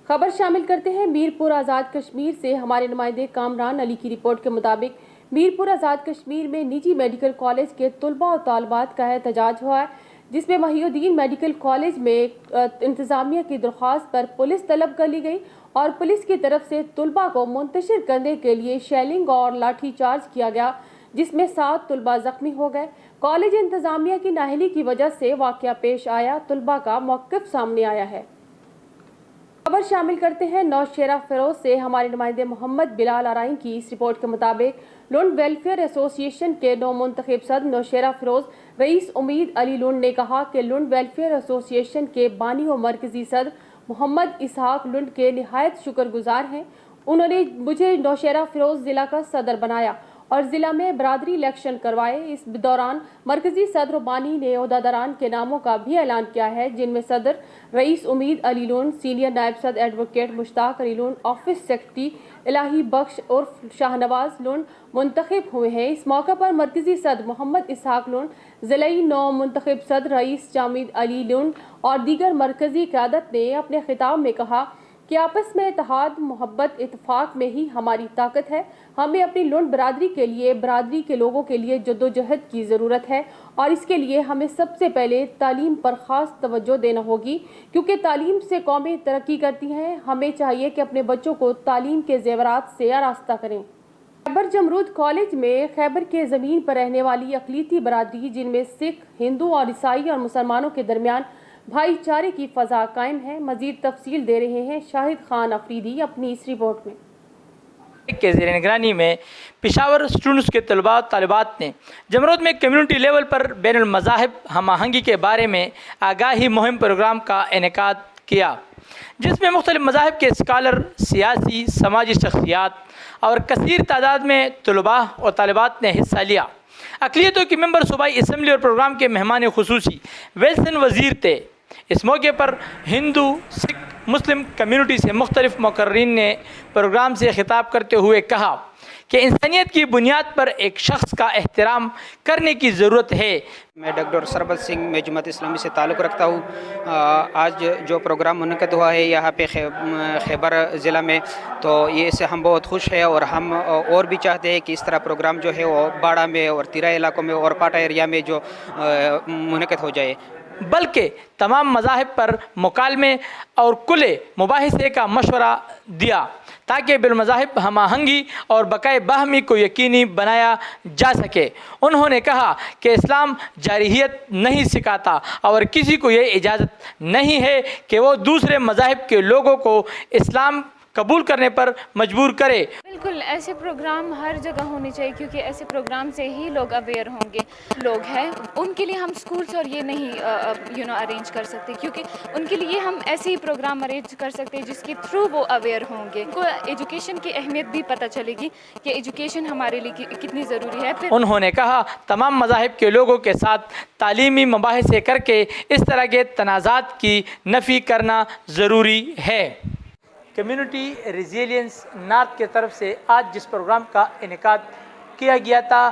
खबर शामिल करते हैं मीरपुर आज़ाद कश्मीर से। हमारे नुमाइंदे कामरान अली की रिपोर्ट के मुताबिक मीरपुर आज़ाद कश्मीर में निजी मेडिकल कॉलेज के तलबा और तालबात का एहतजाज हुआ है, जिसमें महिउद्दीन मेडिकल कॉलेज में इंतज़ामिया की दरख्वास्त पर पुलिस तलब कर ली गई और पुलिस की तरफ से तलबा को मुंतशिर करने के लिए शेलिंग और लाठी चार्ज किया गया, जिसमें 7 तलबा जख्मी हो गए। कॉलेज इंतज़ामिया की नाअहली की वजह से वाक़या पेश आया। तलबा का मौक़िफ़ सामने आया है। खबर शामिल करते हैं नौशेरा फिरोज से। हमारे नुमाइंदे मोहम्मद बिलाल आराइन की इस रिपोर्ट के मुताबिक लुंड वेलफेयर एसोसिएशन के नौमुंतखब सदर नौशेरा फिरोज रईस उम्मीद अली लुंड ने कहा कि लुंड वेलफेयर एसोसिएशन के बानी और मरकजी सदर मोहम्मद इसहाक लुंड के निहायत शुक्रगुजार हैं। उन्होंने मुझे नौशेरा फिरोज ज़िला का सदर बनाया और ज़िला में बरादरी इलेक्शन करवाए। इस दौरान मरकजी सदर बानी ने ओहदेदारान के नामों का भी ऐलान किया है, जिनमें सदर रईस उम्मीद अली लुंड, सीनियर नायब सदर एडवोकेट मुश्ताक अली लुंड, ऑफिस सेक्रेटरी इलाही बख्श उर्फ शाहनवाज लुंड मुंतखब हुए हैं। इस मौके पर मरकजी सदर मोहम्मद इसहाक लुंड, ज़िलाई नौ मुंतखब सदर रईस जामिद अली लुंड और दीगर मरकजी क़यादत ने अपने खिताब में कहा कि आपस में इत्तेहाद, मोहब्बत, इत्तेफाक में ही हमारी ताकत है। हमें अपनी लुंड बरादरी के लिए, बरादरी के लोगों के लिए जद्दोजहद की ज़रूरत है और इसके लिए हमें सबसे पहले तालीम पर ख़ास तवज्जो देना होगी, क्योंकि तालीम से कौमें तरक्की करती हैं। हमें चाहिए कि अपने बच्चों को तालीम के ज़ेवरात से आरास्ता करें। खैबर जमरूद कॉलेज में खैबर के ज़मीन पर रहने वाली अक़लीती बरादरी, जिनमें सिख, हिंदू और ईसाई और मुसलमानों के दरमियान भाईचारे की फ़ज़ा कायम है। मज़ीद तफसील दे रहे हैं शाहिद खान अफरीदी अपनी इस रिपोर्ट में। के ज़ेर निगरानी में पेशावर स्टूडेंट्स के तलबा तालिबात ने जमरूद में कम्युनिटी लेवल पर बैनुल मज़ाहिब हम आहंगी के बारे में आगाही मुहिम प्रोग्राम का इनेकाद किया, जिसमें मुख्तलिफ मज़ाहिब के स्कॉलर, सियासी, समाजी शख्सियात और कसीर तादाद में तलबा और तालिबात ने हिस्सा लिया। अक़लियतों के मेंबर सूबाई असम्बली और प्रोग्राम के मेहमान खुसूसी वेल्सन वज़ीर थे। इस मौके पर हिंदू, सिख, मुस्लिम कम्युनिटी से मुख्तलिफ मुकर्रीन ने प्रोग्राम से खिताब करते हुए कहा कि इंसानियत की बुनियाद पर एक शख्स का एहतराम करने की ज़रूरत है। मैं डॉक्टर सरबत सिंह, मैं जमात इस्लामी से ताल्लुक़ रखता हूँ। आज जो प्रोग्राम मुनक़द हुआ है यहाँ पे खैबर ज़िला में, तो ये से हम बहुत खुश हैं और हम और भी चाहते हैं कि इस तरह प्रोग्राम जो है वो बाड़ा में और तिरा इलाकों में और पाटा एरिया में जो मुनक़द हो जाए, बल्कि तमाम मज़ाहिब पर मुकालमे और कुले मुबाहिसे का मशवरा दिया ताकि बिलमज़ाहिब हम आहंगी और बकाए बाहमी को यकीनी बनाया जा सके। उन्होंने कहा कि इस्लाम जारिहियत नहीं सिखाता और किसी को ये इजाज़त नहीं है कि वो दूसरे मज़ाहिब के लोगों को इस्लाम कबूल करने पर मजबूर करे। बिल्कुल ऐसे प्रोग्राम हर जगह होने चाहिए, क्योंकि ऐसे प्रोग्राम से ही लोग अवेयर होंगे। लोग हैं उनके लिए हम स्कूल्स और ये नहीं अरेंज कर सकते, क्योंकि उनके लिए हम ऐसे ही प्रोग्राम अरेंज कर सकते हैं जिसके थ्रू वो अवेयर होंगे। उनको एजुकेशन की अहमियत भी पता चलेगी कि एजुकेशन हमारे लिए कितनी ज़रूरी है। फिर उन्होंने कहा तमाम मज़ाहिब के लोगों के साथ तालीमी मुबाहिसे करके इस तरह के तनाज़ात की नफ़ी करना ज़रूरी है। कम्युनिटी रेजिलियंस नॉर्थ की तरफ से आज जिस प्रोग्राम का इनेकाद किया गया था,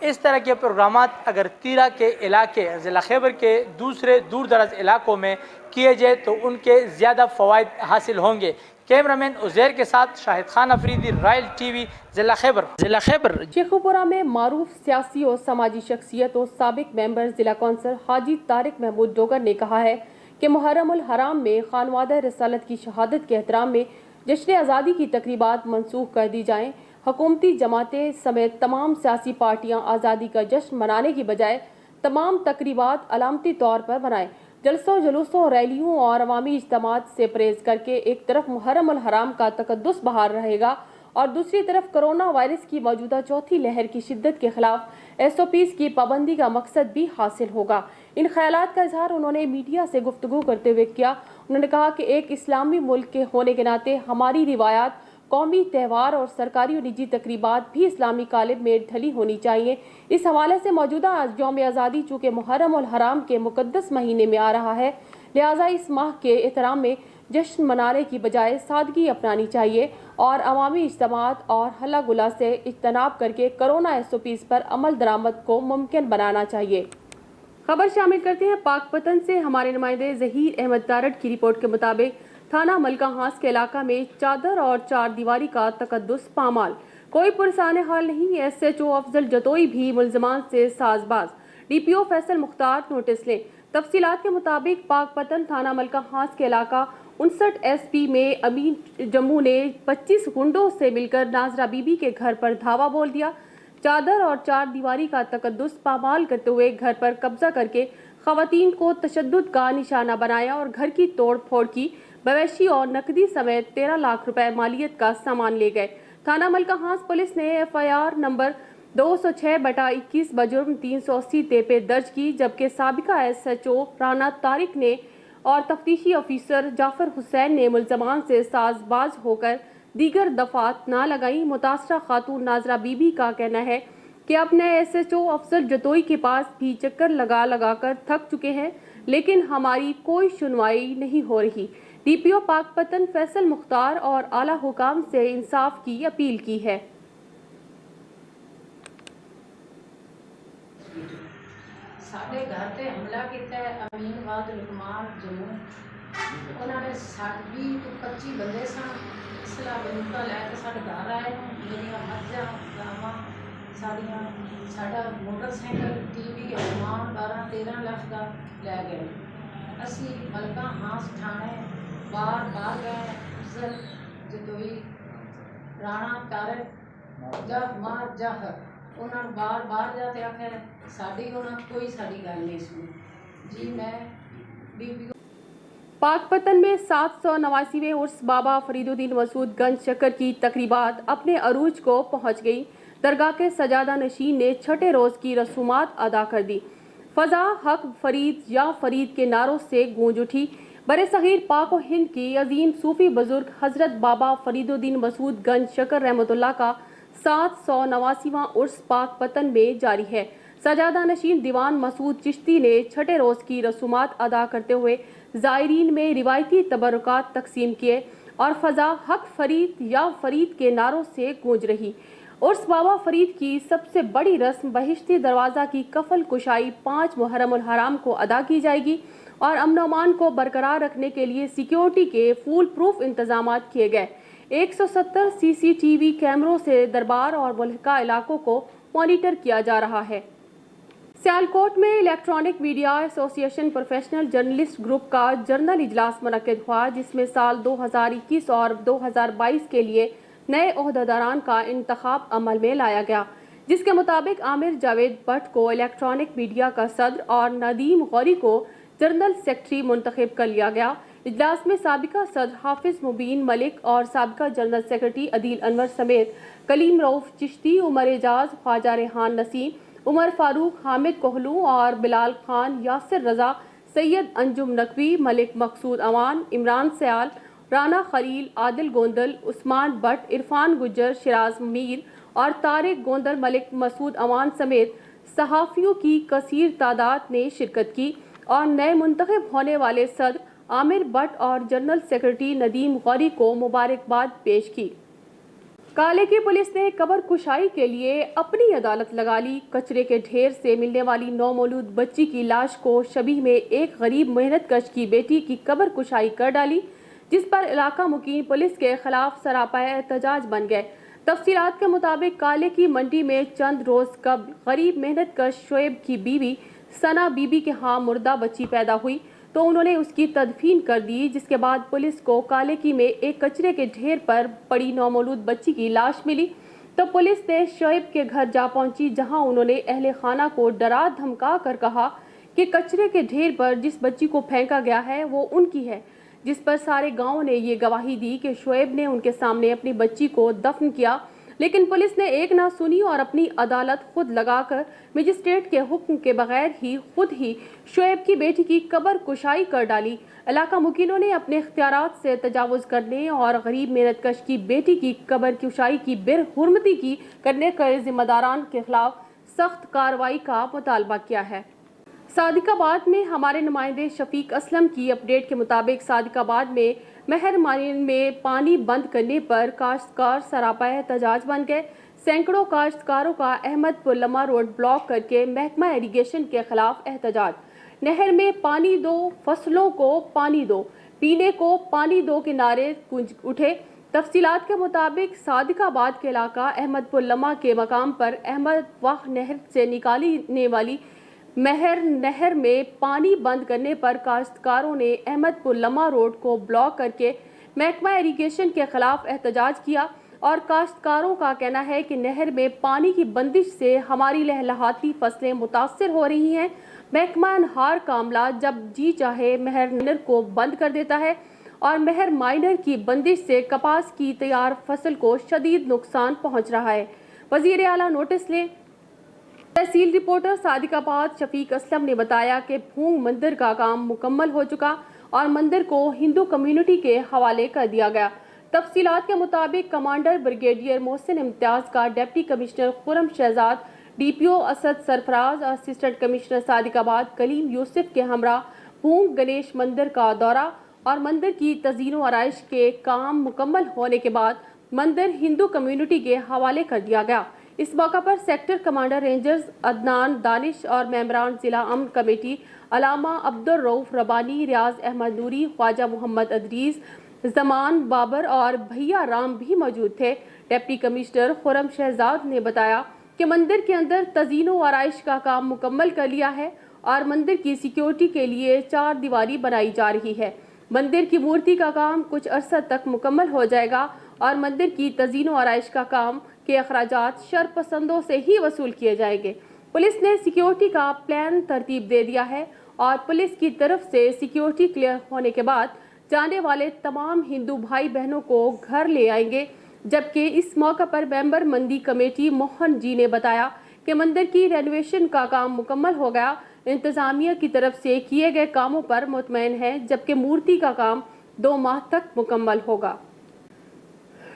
इस तरह के प्रोग्रामात अगर तीरा के इलाके ज़िला खैबर के दूसरे दूर दराज इलाकों में किए जाए तो उनके ज़्यादा फ़वाइद हासिल होंगे। कैमरामैन उज़ैर के साथ शाहिद खान अफरीदी, रॉयल टीवी, ज़िला खैबर। शेखुपुरा में मारूफ सियासी और समाजी शख्सियत और साबिक मेंबर ज़िला कौंसिल हाजी तारिक महमूद डोगर ने कहा है कि मुहर्रम उल हराम में खानवादा रसालत की शहादत के एहतराम में जश्न आज़ादी की तकरीबात मनसूख कर दी जाएँ। हुकूमती जमातें समेत तमाम सियासी पार्टियाँ आज़ादी का जश्न मनाने की बजाय तमाम तकरीबात अलामती तौर पर मनाएं। जलसों, जुलूसों, रैलियों और अवामी इज्तिमात से परहेज़ करके एक तरफ मुहर्रम उल हराम का तकद्दुस बहाल रहेगा और दूसरी तरफ कोरोना वायरस की मौजूदा चौथी लहर की शिद्दत के खिलाफ SOPs की पाबंदी का मकसद भी हासिल होगा। इन ख्यालात का इजहार उन्होंने मीडिया से गुफ्तगू करते हुए किया। उन्होंने कहा कि एक इस्लामी मुल्क के होने के नाते हमारी रिवायात, कौमी त्यौहार और सरकारी और निजी तकरीबात भी इस्लामी कालिब में ढली होनी चाहिए। इस हवाले से मौजूदा यौम आज़ादी चूँकि मुहर्रम उल हराम के मुक़द्दस महीने में आ रहा है, लिहाजा इस माह के एहतराम में जश्न मनाने की बजाय सादगी अपनानी चाहिए और अवामी इज्तिमात और हल्ला गुला से इज्तनाब करके कोरोना SOPs पर अमल दरामद को मुमकिन बनाना चाहिए। खबर शामिल करते हैं पाकपतन से। हमारे नुमाइंदे ज़हीर अहमद तारड़ की रिपोर्ट के मुताबिक थाना मलका हांस के इलाका में चादर और चार दीवारी का तकद्दुस पामाल। कोई पुरसाने हाल नहीं। SHO अफजल जतोई भी मुल्ज़िमान से साजबाज। DPO फैसल मुख्तार नोटिस लें। तफसीलात के मुताबिक पाकपतन थाना मलका हांस के इलाका 59 SP में अमीन जम्मू ने 25 गुंडों से मिलकर नाजरा बीबी के घर पर धावा बोल दिया। चादर और चार दीवारी का तकद्दुस पामाल करते हुए घर पर कब्जा करके खवातीन को तशद्दुद का निशाना बनाया और घर की तोड़ फोड़ की। مویشی اور نقدی سمیت 13 لاکھ روپے مالیت کا سامان لے گئے۔ تھانہ ملکہ ہانس پولیس نے FIR نمبر 206/21 بجرم 380 تے درج کی، جبکہ سابقہ SHO رانا طارق نے اور تفتیشی افیسر جعفر حسین نے ملزمان سے ساز باز ہو کر دیگر دفعات نہ لگائیں۔ متاثرہ خاتون ناظرہ بی بی کا کہنا ہے کہ اپنے SHO افسر جتوئی کے پاس بھی چکر لگا کر تھک چکے ہیں، لیکن ہماری کوئی سنوائی نہیں ہو رہی۔ DPO پاک پتن فیصل مختار اور اعلیٰ حکام سے انصاف کی اپیل کی ہے۔ ساڈے گھر تے حملہ کیتا ہے امین واد لکمان جموں، انہوں نے 20-25 بندے سن اسلحہ بندوقاں لے کے ساڈے گھر آئے، میرا مجھاں گاواں ساڈا موٹر سائیکل TV سامان 12-13 لاکھ کا لے گئے۔ اسی ملکہ ہانس تھانے بار گئے، افضل جتوئی رانا طارق جعفر انہوں نے بار جاتے آخر ساری کوئی ساری گل نہیں سنی جی۔ میں DPO پاک پتن میں 789ویں عرس بابا فرید الدین مسعود گنج شکر کی تقریبات اپنے عروج کو پہنچ گئی۔ درگاہ کے سجادہ نشین نے چھٹے روز کی رسومات ادا کر دی۔ فضا حق فرید یا فرید کے نعروں سے گونج اٹھی۔ برصغیر پاک و ہند کی عظیم صوفی بزرگ حضرت بابا فرید الدین مسعود گنج شکر رحمۃ اللہ کا 789واں عرس پاک پتن میں جاری ہے۔ سجادہ نشین دیوان مسعود چشتی نے چھٹے روز کی رسومات ادا کرتے ہوئے زائرین میں روایتی تبرکات تقسیم کیے اور فضا حق فرید یا فرید کے نعروں سے گونج رہی۔ عرس بابا فرید کی سب سے بڑی رسم بہشتی دروازہ کی کفل کشائی 5 محرم الحرام کو ادا کی جائے گی اور امن و امان کو برقرار رکھنے کے لیے سیکیورٹی کے فول پروف انتظامات کیے گئے۔ 170 CCTV کیمروں سے دربار اور ملحقہ علاقوں کو مانیٹر کیا جا رہا ہے۔ سیالکوٹ میں الیکٹرانک میڈیا ایسوسی ایشن پروفیشنل جرنلسٹ گروپ کا جنرل اجلاس منعقد ہوا، جس میں سال 2021 اور 2022 کے لیے نئے عہدیداران کا انتخاب عمل میں لایا گیا، جس کے مطابق عامر جاوید بٹ کو الیکٹرانک میڈیا کا صدر اور ندیم غوری کو جنرل سیکرٹری منتخب کر لیا گیا۔ اجلاس میں سابقہ صدر حافظ مبین ملک اور سابقہ جنرل سیکرٹری عدیل انور سمیت کلیم رؤف چشتی، عمر اعجاز، خواجہ ریحان نسیم، عمر فاروق، حامد کوہلو اور بلال خان، یاسر رضا، سید انجم نقوی، ملک مقصود امان، عمران سیال، رانا خلیل، عادل گوندل، عثمان بٹ، عرفان گجر، شراز میر اور طارق گوندل ملک مسعود امان سمیت صحافیوں کی کثیر تعداد نے شرکت کی اور نئے منتخب ہونے والے صدر عامر بٹ اور جنرل سیکرٹری ندیم غوری کو مبارکباد پیش کی۔ کالے کی پولیس نے قبر کشائی کے لیے اپنی عدالت لگا لی۔ کچرے کے ڈھیر سے ملنے والی نومولود بچی کی لاش کو شبیہ میں ایک غریب محنت کش کی بیٹی کی قبر کشائی کر ڈالی، جس پر علاقہ مقیم پولیس کے خلاف سراپا احتجاج بن گئے۔ تفصیلات کے مطابق کالے کی منڈی میں چند روز قبل غریب محنت کش شعیب کی بیوی ثنا بی بی کے ہاں مردہ بچی پیدا ہوئی تو انہوں نے اس کی تدفین کر دی، جس کے بعد پولیس کو کالے کی میں ایک کچرے کے ڈھیر پر پڑی نومولود بچی کی لاش ملی تو پولیس نے شعیب کے گھر جا پہنچی، جہاں انہوں نے اہل خانہ کو ڈرا دھمکا کر کہا کہ کچرے کے ڈھیر پر جس بچی کو پھینکا گیا ہے وہ ان کی ہے، جس پر سارے گاؤں نے یہ گواہی دی کہ شعیب نے ان کے سامنے اپنی بچی کو دفن کیا، لیکن پولیس نے ایک نہ سنی اور اپنی عدالت خود لگا کر مجسٹریٹ کے حکم کے بغیر ہی خود ہی شعیب کی بیٹی کی قبر کشائی کر ڈالی۔ علاقہ مکینوں نے اپنے اختیارات سے تجاوز کرنے اور غریب محنت کش کی بیٹی کی قبر کشائی کی برحرمتی کی کرنے کے ذمہ داران کے خلاف سخت کارروائی کا مطالبہ کیا ہے۔ صادق آباد میں ہمارے نمائندے شفیق اسلم کی اپڈیٹ کے مطابق صادق آباد میں مہر مارین میں پانی بند کرنے پر کاشتکار سراپا احتجاج بن گئے۔ سینکڑوں کاشتکاروں کا احمد پور لمحہ روڈ بلاک کر کے محکمہ ایریگیشن کے خلاف احتجاج۔ نہر میں پانی دو، فصلوں کو پانی دو، پینے کو پانی دو کے نعرے گونج اٹھے۔ تفصیلات کے مطابق صادق آباد کے علاقہ احمد پور لمحہ کے مقام پر احمد واہ نہر سے نکالنے والی مہر نہر میں پانی بند کرنے پر کاشتکاروں نے احمد پور لمحہ روڈ کو بلاک کر کے محکمہ ایریگیشن کے خلاف احتجاج کیا اور کاشتکاروں کا کہنا ہے کہ نہر میں پانی کی بندش سے ہماری لہلہاتی فصلیں متاثر ہو رہی ہیں۔ محکمہ انہار کا عملہ جب جی چاہے مہر نہر کو بند کر دیتا ہے اور مہر مائنر کی بندش سے کپاس کی تیار فصل کو شدید نقصان پہنچ رہا ہے۔ وزیر اعلیٰ نوٹس لیں۔ تحصیل رپورٹر صادق آباد شفیق اسلم نے بتایا کہ بھونگ مندر کا کام مکمل ہو چکا اور مندر کو ہندو کمیونٹی کے حوالے کر دیا گیا۔ تفصیلات کے مطابق کمانڈر بریگیڈیئر محسن امتیاز کا ڈپٹی کمشنر خرم شہزاد، ڈی پی او اسد سرفراز اور اسسٹنٹ کمشنر صادق آباد کلیم یوسف کے ہمراہ بھونگ گنیش مندر کا دورہ اور مندر کی تزئین و آرائش کے کام مکمل ہونے کے بعد مندر ہندو کمیونٹی کے حوالے کر دیا گیا۔ اس موقع پر sector commander rangers Adnan Danish اور ممبران ضلع امن کمیٹی علامہ عبدالرؤف ربانی، ریاض احمد نوری، خواجہ محمد ادریس، زمان بابر اور بھیا رام بھی موجود تھے۔ ڈپٹی کمشنر خرم شہزاد نے بتایا کہ مندر کے اندر تزئین و آرائش کا کام مکمل کر لیا ہے اور مندر کی سیکیورٹی کے لیے 4 دیواری بنائی جا رہی ہے۔ مندر کی مورتی کا کام کچھ عرصہ تک مکمل ہو جائے گا اور مندر کی تزئین و آرائش کا کام کے اخراجات شرپسندوں سے ہی وصول کیے جائیں گے۔ پولیس نے سیکیورٹی کا پلان ترتیب دے دیا ہے اور پولیس کی طرف سے سیکیورٹی کلیئر ہونے کے بعد جانے والے تمام ہندو بھائی بہنوں کو گھر لے آئیں گے، جبکہ اس موقع پر ممبر مندی کمیٹی موہن جی نے بتایا کہ مندر کی رینوویشن کا کام مکمل ہو گیا، انتظامیہ کی طرف سے کیے گئے کاموں پر مطمئن ہے، جبکہ مورتی کا کام 2 ماہ تک مکمل ہوگا۔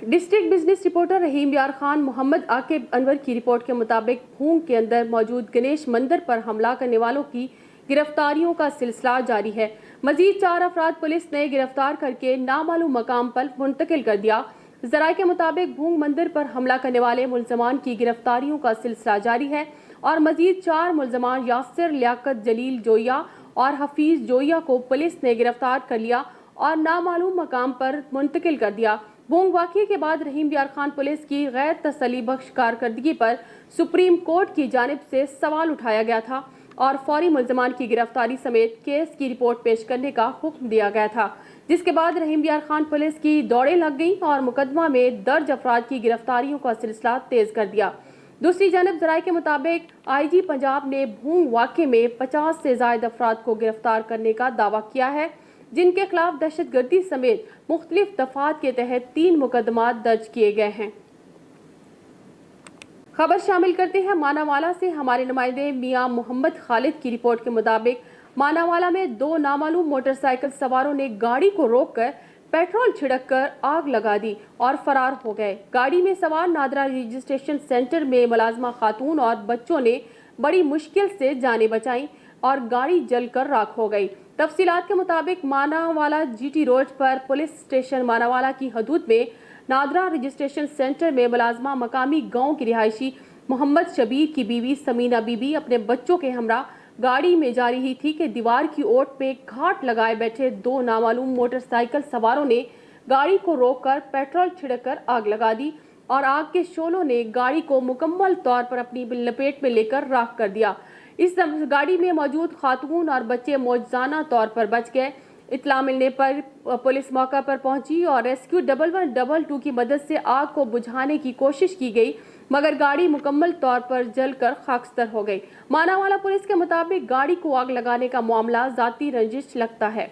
ڈسٹرکٹ بزنس رپورٹر رحیم یار خان محمد عاقب انور کی رپورٹ کے مطابق بھونگ کے اندر موجود گنیش مندر پر حملہ کرنے والوں کی گرفتاریوں کا سلسلہ جاری ہے۔ مزید 4 افراد پولیس نے گرفتار کر کے نامعلوم مقام پر منتقل کر دیا۔ ذرائع کے مطابق بھونگ مندر پر حملہ کرنے والے ملزمان کی گرفتاریوں کا سلسلہ جاری ہے اور مزید 4 ملزمان یاسر لیاقت جلیل جویا اور حفیظ جویا کو پولیس نے گرفتار کر لیا اور نامعلوم مقام پر منتقل کر دیا۔ بھونگ واقعے کے بعد رحیم یار خان پولیس کی غیر تسلی بخش کارکردگی پر سپریم کورٹ کی جانب سے سوال اٹھایا گیا تھا اور فوری ملزمان کی گرفتاری سمیت کیس کی رپورٹ پیش کرنے کا حکم دیا گیا تھا، جس کے بعد رحیم یار خان پولیس کی دوڑیں لگ گئیں اور مقدمہ میں درج افراد کی گرفتاریوں کا سلسلہ تیز کر دیا۔ دوسری جانب ذرائع کے مطابق آئی جی پنجاب نے بھونگ واقعے میں 50 سے زائد افراد کو گرفتار کرنے کا دعویٰ کیا ہے، جن کے خلاف دہشت گردی سمیت مختلف دفعات کے تحت 3 مقدمات درج کیے گئے ہیں۔ خبر شامل کرتے ہیں ماناوالا سے۔ ہمارے نمائندے میاں محمد خالد کی رپورٹ کے مطابق ماناوالا میں 2 نامعلوم موٹر سائیکل سواروں نے گاڑی کو روک کر پیٹرول چھڑک کر آگ لگا دی اور فرار ہو گئے۔ گاڑی میں سوار نادرا رجسٹریشن سینٹر میں ملازمہ خاتون اور بچوں نے بڑی مشکل سے جانیں بچائیں اور گاڑی جل کر راکھ ہو گئی۔ تفصیلات کے مطابق ماناوالا جی ٹی روڈ پر پولیس اسٹیشن ماناوالا کی حدود میں نادرا رجسٹریشن سینٹر میں ملازمہ مقامی گاؤں کی رہائشی محمد شبیر کی بیوی سمینہ بی بی اپنے بچوں کے ہمراہ گاڑی میں جا رہی تھی کہ دیوار کی اوٹ پہ گھاٹ لگائے بیٹھے 2 نامعلوم موٹر سائیکل سواروں نے گاڑی کو روک کر پیٹرول چھڑک کر آگ لگا دی اور آگ کے شعلوں نے گاڑی کو مکمل طور پر اپنی لپیٹ میں لے کر راکھ کر دیا۔ اس گاڑی میں موجود خاتون اور بچے معجزانہ طور پر بچ گئے۔ اطلاع ملنے پر پولیس موقع پر پہنچی اور ریسکیو 1112 کی مدد سے آگ کو بجھانے کی کوشش کی گئی، مگر گاڑی مکمل طور پر جل کر خاکستر ہو گئی۔ ماناوالا پولیس کے مطابق گاڑی کو آگ لگانے کا معاملہ ذاتی رنجش لگتا ہے۔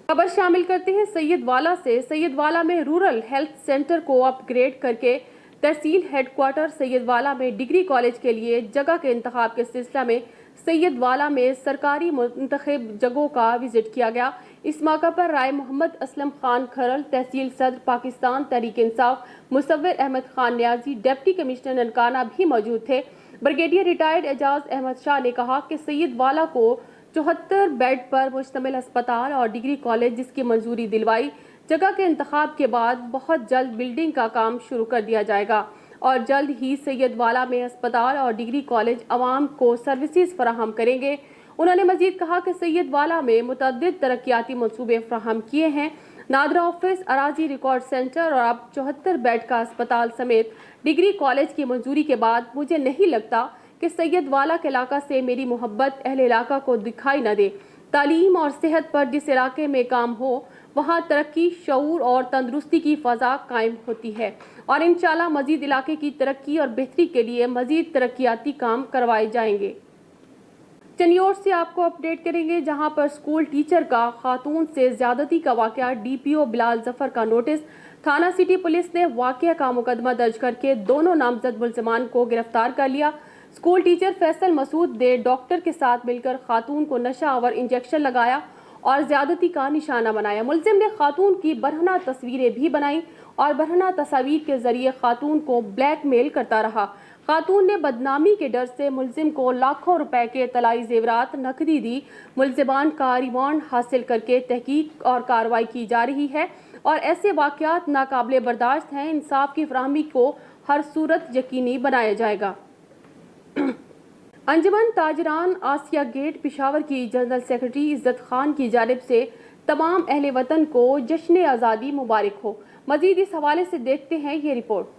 خبر شامل کرتے ہیں سید والا سے۔ سید والا میں رورل ہیلتھ سینٹر کو اپ گریڈ کر کے تحصیل ہیڈ کوارٹر سید والا میں ڈگری کالج کے لیے جگہ کے انتخاب کے سلسلہ میں سید والا میں سرکاری منتخب جگہوں کا وزٹ کیا گیا۔ اس موقع پر رائے محمد اسلم خان کھرل، تحصیل صدر پاکستان تحریک انصاف مصور احمد خان نیازی، ڈپٹی کمشنر ننکانہ بھی موجود تھے۔ بریگیڈیئر ریٹائرڈ اعجاز احمد شاہ نے کہا کہ سید والا کو 74 بیڈ پر مشتمل اسپتال اور ڈگری کالج جس کی منظوری دلوائی، جگہ کے انتخاب کے بعد بہت جلد بلڈنگ کا کام شروع کر دیا جائے گا اور جلد ہی سید والا میں اسپتال اور ڈگری کالج عوام کو سروسز فراہم کریں گے۔ انہوں نے مزید کہا کہ سید والا میں متعدد ترقیاتی منصوبے فراہم کیے ہیں۔ نادرا آفس، اراضی ریکارڈ سینٹر اور اب 74 بیڈ کا اسپتال سمیت ڈگری کالج کی منظوری کے بعد مجھے نہیں لگتا کہ سید والا کے علاقہ سے میری محبت اہل علاقہ کو دکھائی نہ دے۔ تعلیم اور صحت پر جس علاقے میں کام ہو وہاں ترقی، شعور اور تندرستی کی فضا قائم ہوتی ہے اور انشاءاللہ مزید علاقے کی ترقی اور بہتری کے لیے مزید ترقیاتی کام کروائے جائیں گے۔ चनियोर से आपको अपडेट करेंगे, जहां पर स्कूल टीचर का खातून से ज्यादती का वाकया, डीपीओ बिलाल जफर का नोटिस। थाना सिटी पुलिस ने वाकया का मुकदमा दर्ज करके दोनों नामजद मुल्जिमान को गिरफ्तार कर लिया। स्कूल टीचर फैसल मसूद ने डॉक्टर के साथ मिलकर खातून को नशा आवर इंजेक्शन लगाया और ज्यादती का निशाना बनाया। मुल्जिम ने खातून की बरहना तस्वीरें भी बनाई और बरहना तस्वीर के जरिए खातून को ब्लैकमेल करता रहा। खातून ने बदनामी के डर से मुल्जिम को लाखों रुपए के तलाई जेवरात नकदी दी। मुल्जिमान का रिमांड हासिल करके तहकीक और कार्रवाई की जा रही है और ऐसे वाक़यात नाकाबिले बर्दाश्त हैं। इंसाफ की फराहमी को हर सूरत यकीनी बनाया जाएगा। अंजुमन ताजरान आसिया गेट पेशावर की जनरल सेक्रेटरी इज्जत खान की जानिब से तमाम अहले वतन को जश्न आज़ादी मुबारक हो। मजीद इस हवाले से देखते हैं ये रिपोर्ट।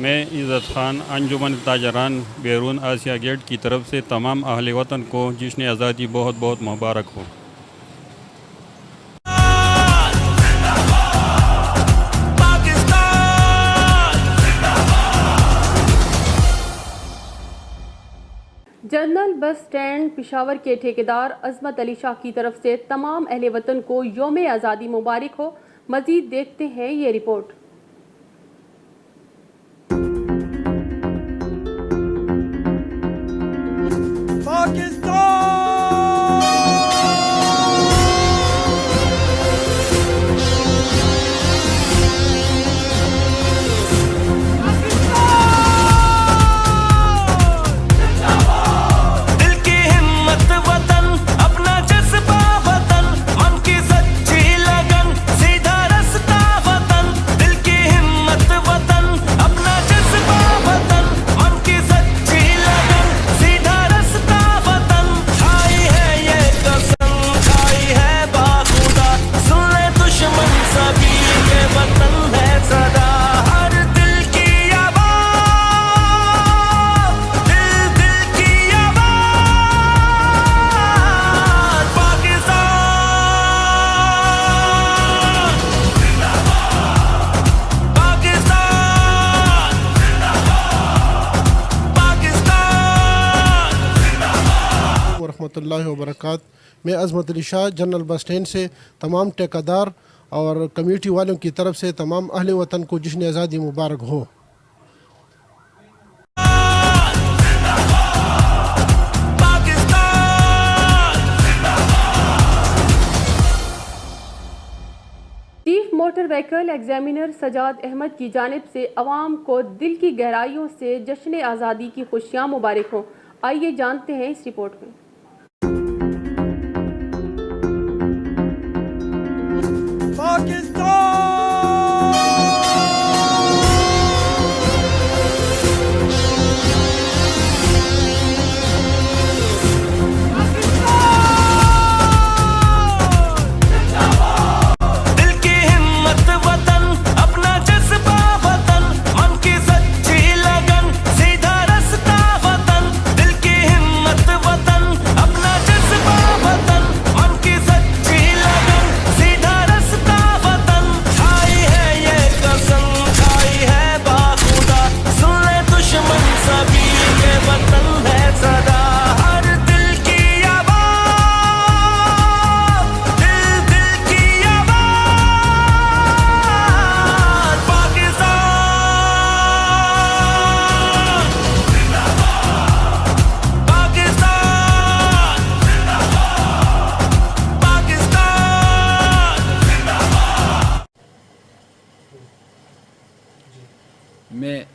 मैं इज़्ज़त ख़ान अंजुमन ताजरान बैरून आसिया गेट की तरफ से तमाम अहले वतन को जश्न आज़ादी बहुत बहुत मुबारक हो। जनरल बस स्टैंड पेशावर के ठेकेदार अजमत अली शाह की तरफ से तमाम अहले वतन को यौम आज़ादी मुबारक हो। मज़ीद देखते हैं ये रिपोर्ट। रहमतुल्लाहि व बरकातहू। मैं Azmat Ali Shah general bus stand से तमाम ठेकेदार और कम्यूनिटी वालों की तरफ से तमाम अहले वतन को जश्न आज़ादी मुबारक हो। Chief motor vehicle examiner Sajad Ahmad की जानिब से अवाम को दिल की गहराइयों से जश्न आज़ादी की खुशियाँ मुबारक हों। आइए जानते हैं इस रिपोर्ट में। वतन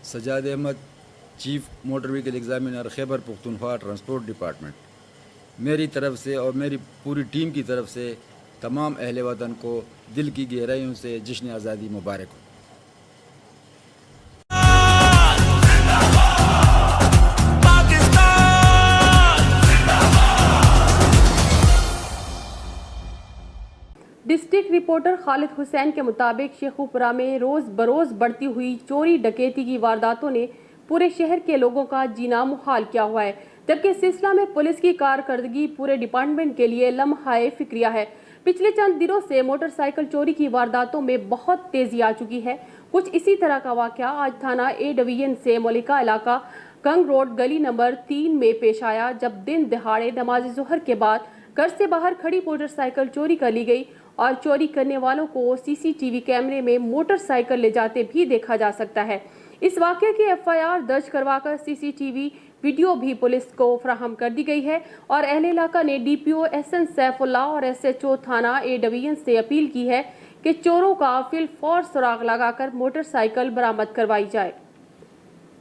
Sajjad Ahmed, chief motor vehicle examiner Khyber Pakhtunkhwa transport department. میری طرف سے اور میری پوری ٹیم کی طرف سے تمام اہل وطن کو دل کی گہرائیوں سے جشن آزادی مبارک ہو. ڈسٹرکٹ رپورٹر خالد حسین کے مطابق شیخوپورہ میں روز بروز بڑھتی ہوئی چوری ڈکیتی کی وارداتوں نے پورے شہر کے لوگوں کا جینا محال کیا ہوا ہے، جبکہ اس سلسلہ میں پولیس کی کارکردگی پورے ڈپارٹمنٹ کے لیے لمحہ فکریہ ہے. پچھلے چند دنوں سے موٹر سائیکل چوری کی وارداتوں میں بہت تیزی آ چکی ہے. کچھ اسی طرح کا واقعہ آج تھانہ اے ڈویژن سے ملکہ علاقہ کنگ روڈ گلی نمبر 3 میں پیش آیا، جب دن دہاڑے نماز ظہر کے بعد گھر سے باہر کھڑی موٹر سائیکل چوری کر لی گئی اور چوری کرنے والوں کو سی سی ٹی وی کیمرے میں موٹر سائیکل لے جاتے بھی دیکھا جا سکتا ہے. اس واقعے کی FIR درج کروا کر سی سی ٹی وی ویڈیو بھی پولیس کو فراہم کر دی گئی ہے اور اہل علاقہ نے DPO SN سیف اللہ اور SHO تھانہ اے ڈویژن سے اپیل کی ہے کہ چوروں کا فی الفور سراغ لگا کر موٹر سائیکل برآمد کروائی جائے.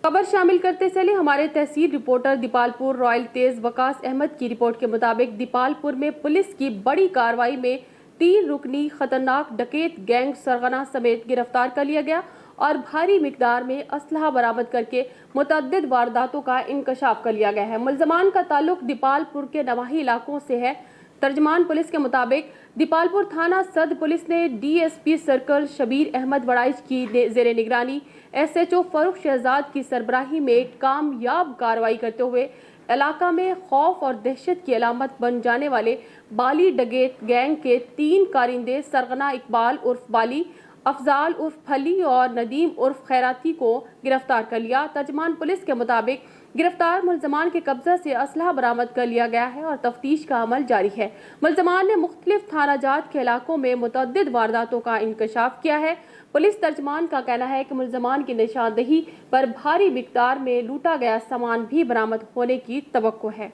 خبر شامل کرتے چلے ہمارے تحصیل رپورٹر دیپال پور رائل تیز وقاص احمد کی رپورٹ کے مطابق دیپال پور میں پولیس کی بڑی کارروائی میں 3 رکنی خطرناک ڈکیت گینگ سرغنہ سمیت گرفتار کر لیا گیا اور بھاری مقدار میں اسلحہ برآمد کر کے متعدد وارداتوں کا انکشاف کر لیا گیا ہے. ملزمان کا تعلق دیپال پور کے نواحی علاقوں سے ہے. ترجمان پولیس کے مطابق دیپال پور تھانہ صد پولیس نے DSP سرکل شبیر احمد وڑائچ کی زیر نگرانی SHO فاروق شہزاد کی سربراہی میں کامیاب کارروائی کرتے ہوئے علاقہ میں خوف اور دہشت کی علامت بن جانے والے بالی ڈکیت گینگ کے 3 کارندے سرغنہ اقبال عرف بالی، افضال عرف پھلی اور ندیم عرف خیراتی کو گرفتار کر لیا. ترجمان پولیس کے مطابق گرفتار ملزمان کے قبضہ سے اسلحہ برآمد کر لیا گیا ہے اور تفتیش کا عمل جاری ہے. ملزمان نے مختلف تھانہ جات کے علاقوں میں متعدد وارداتوں کا انکشاف کیا ہے. پولیس ترجمان کا کہنا ہے کہ ملزمان کی نشاندہی پر بھاری مقدار میں لوٹا گیا سامان بھی برآمد ہونے کی توقع ہے.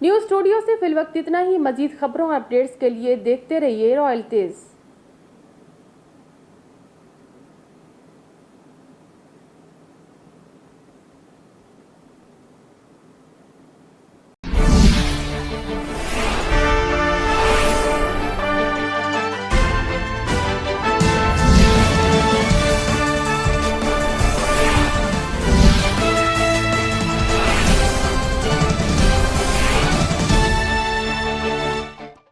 نیوز اسٹوڈیو سے فی الوقت اتنا ہی. مزید خبروں اور اپڈیٹس کے لیے دیکھتے رہیے رائل تیز.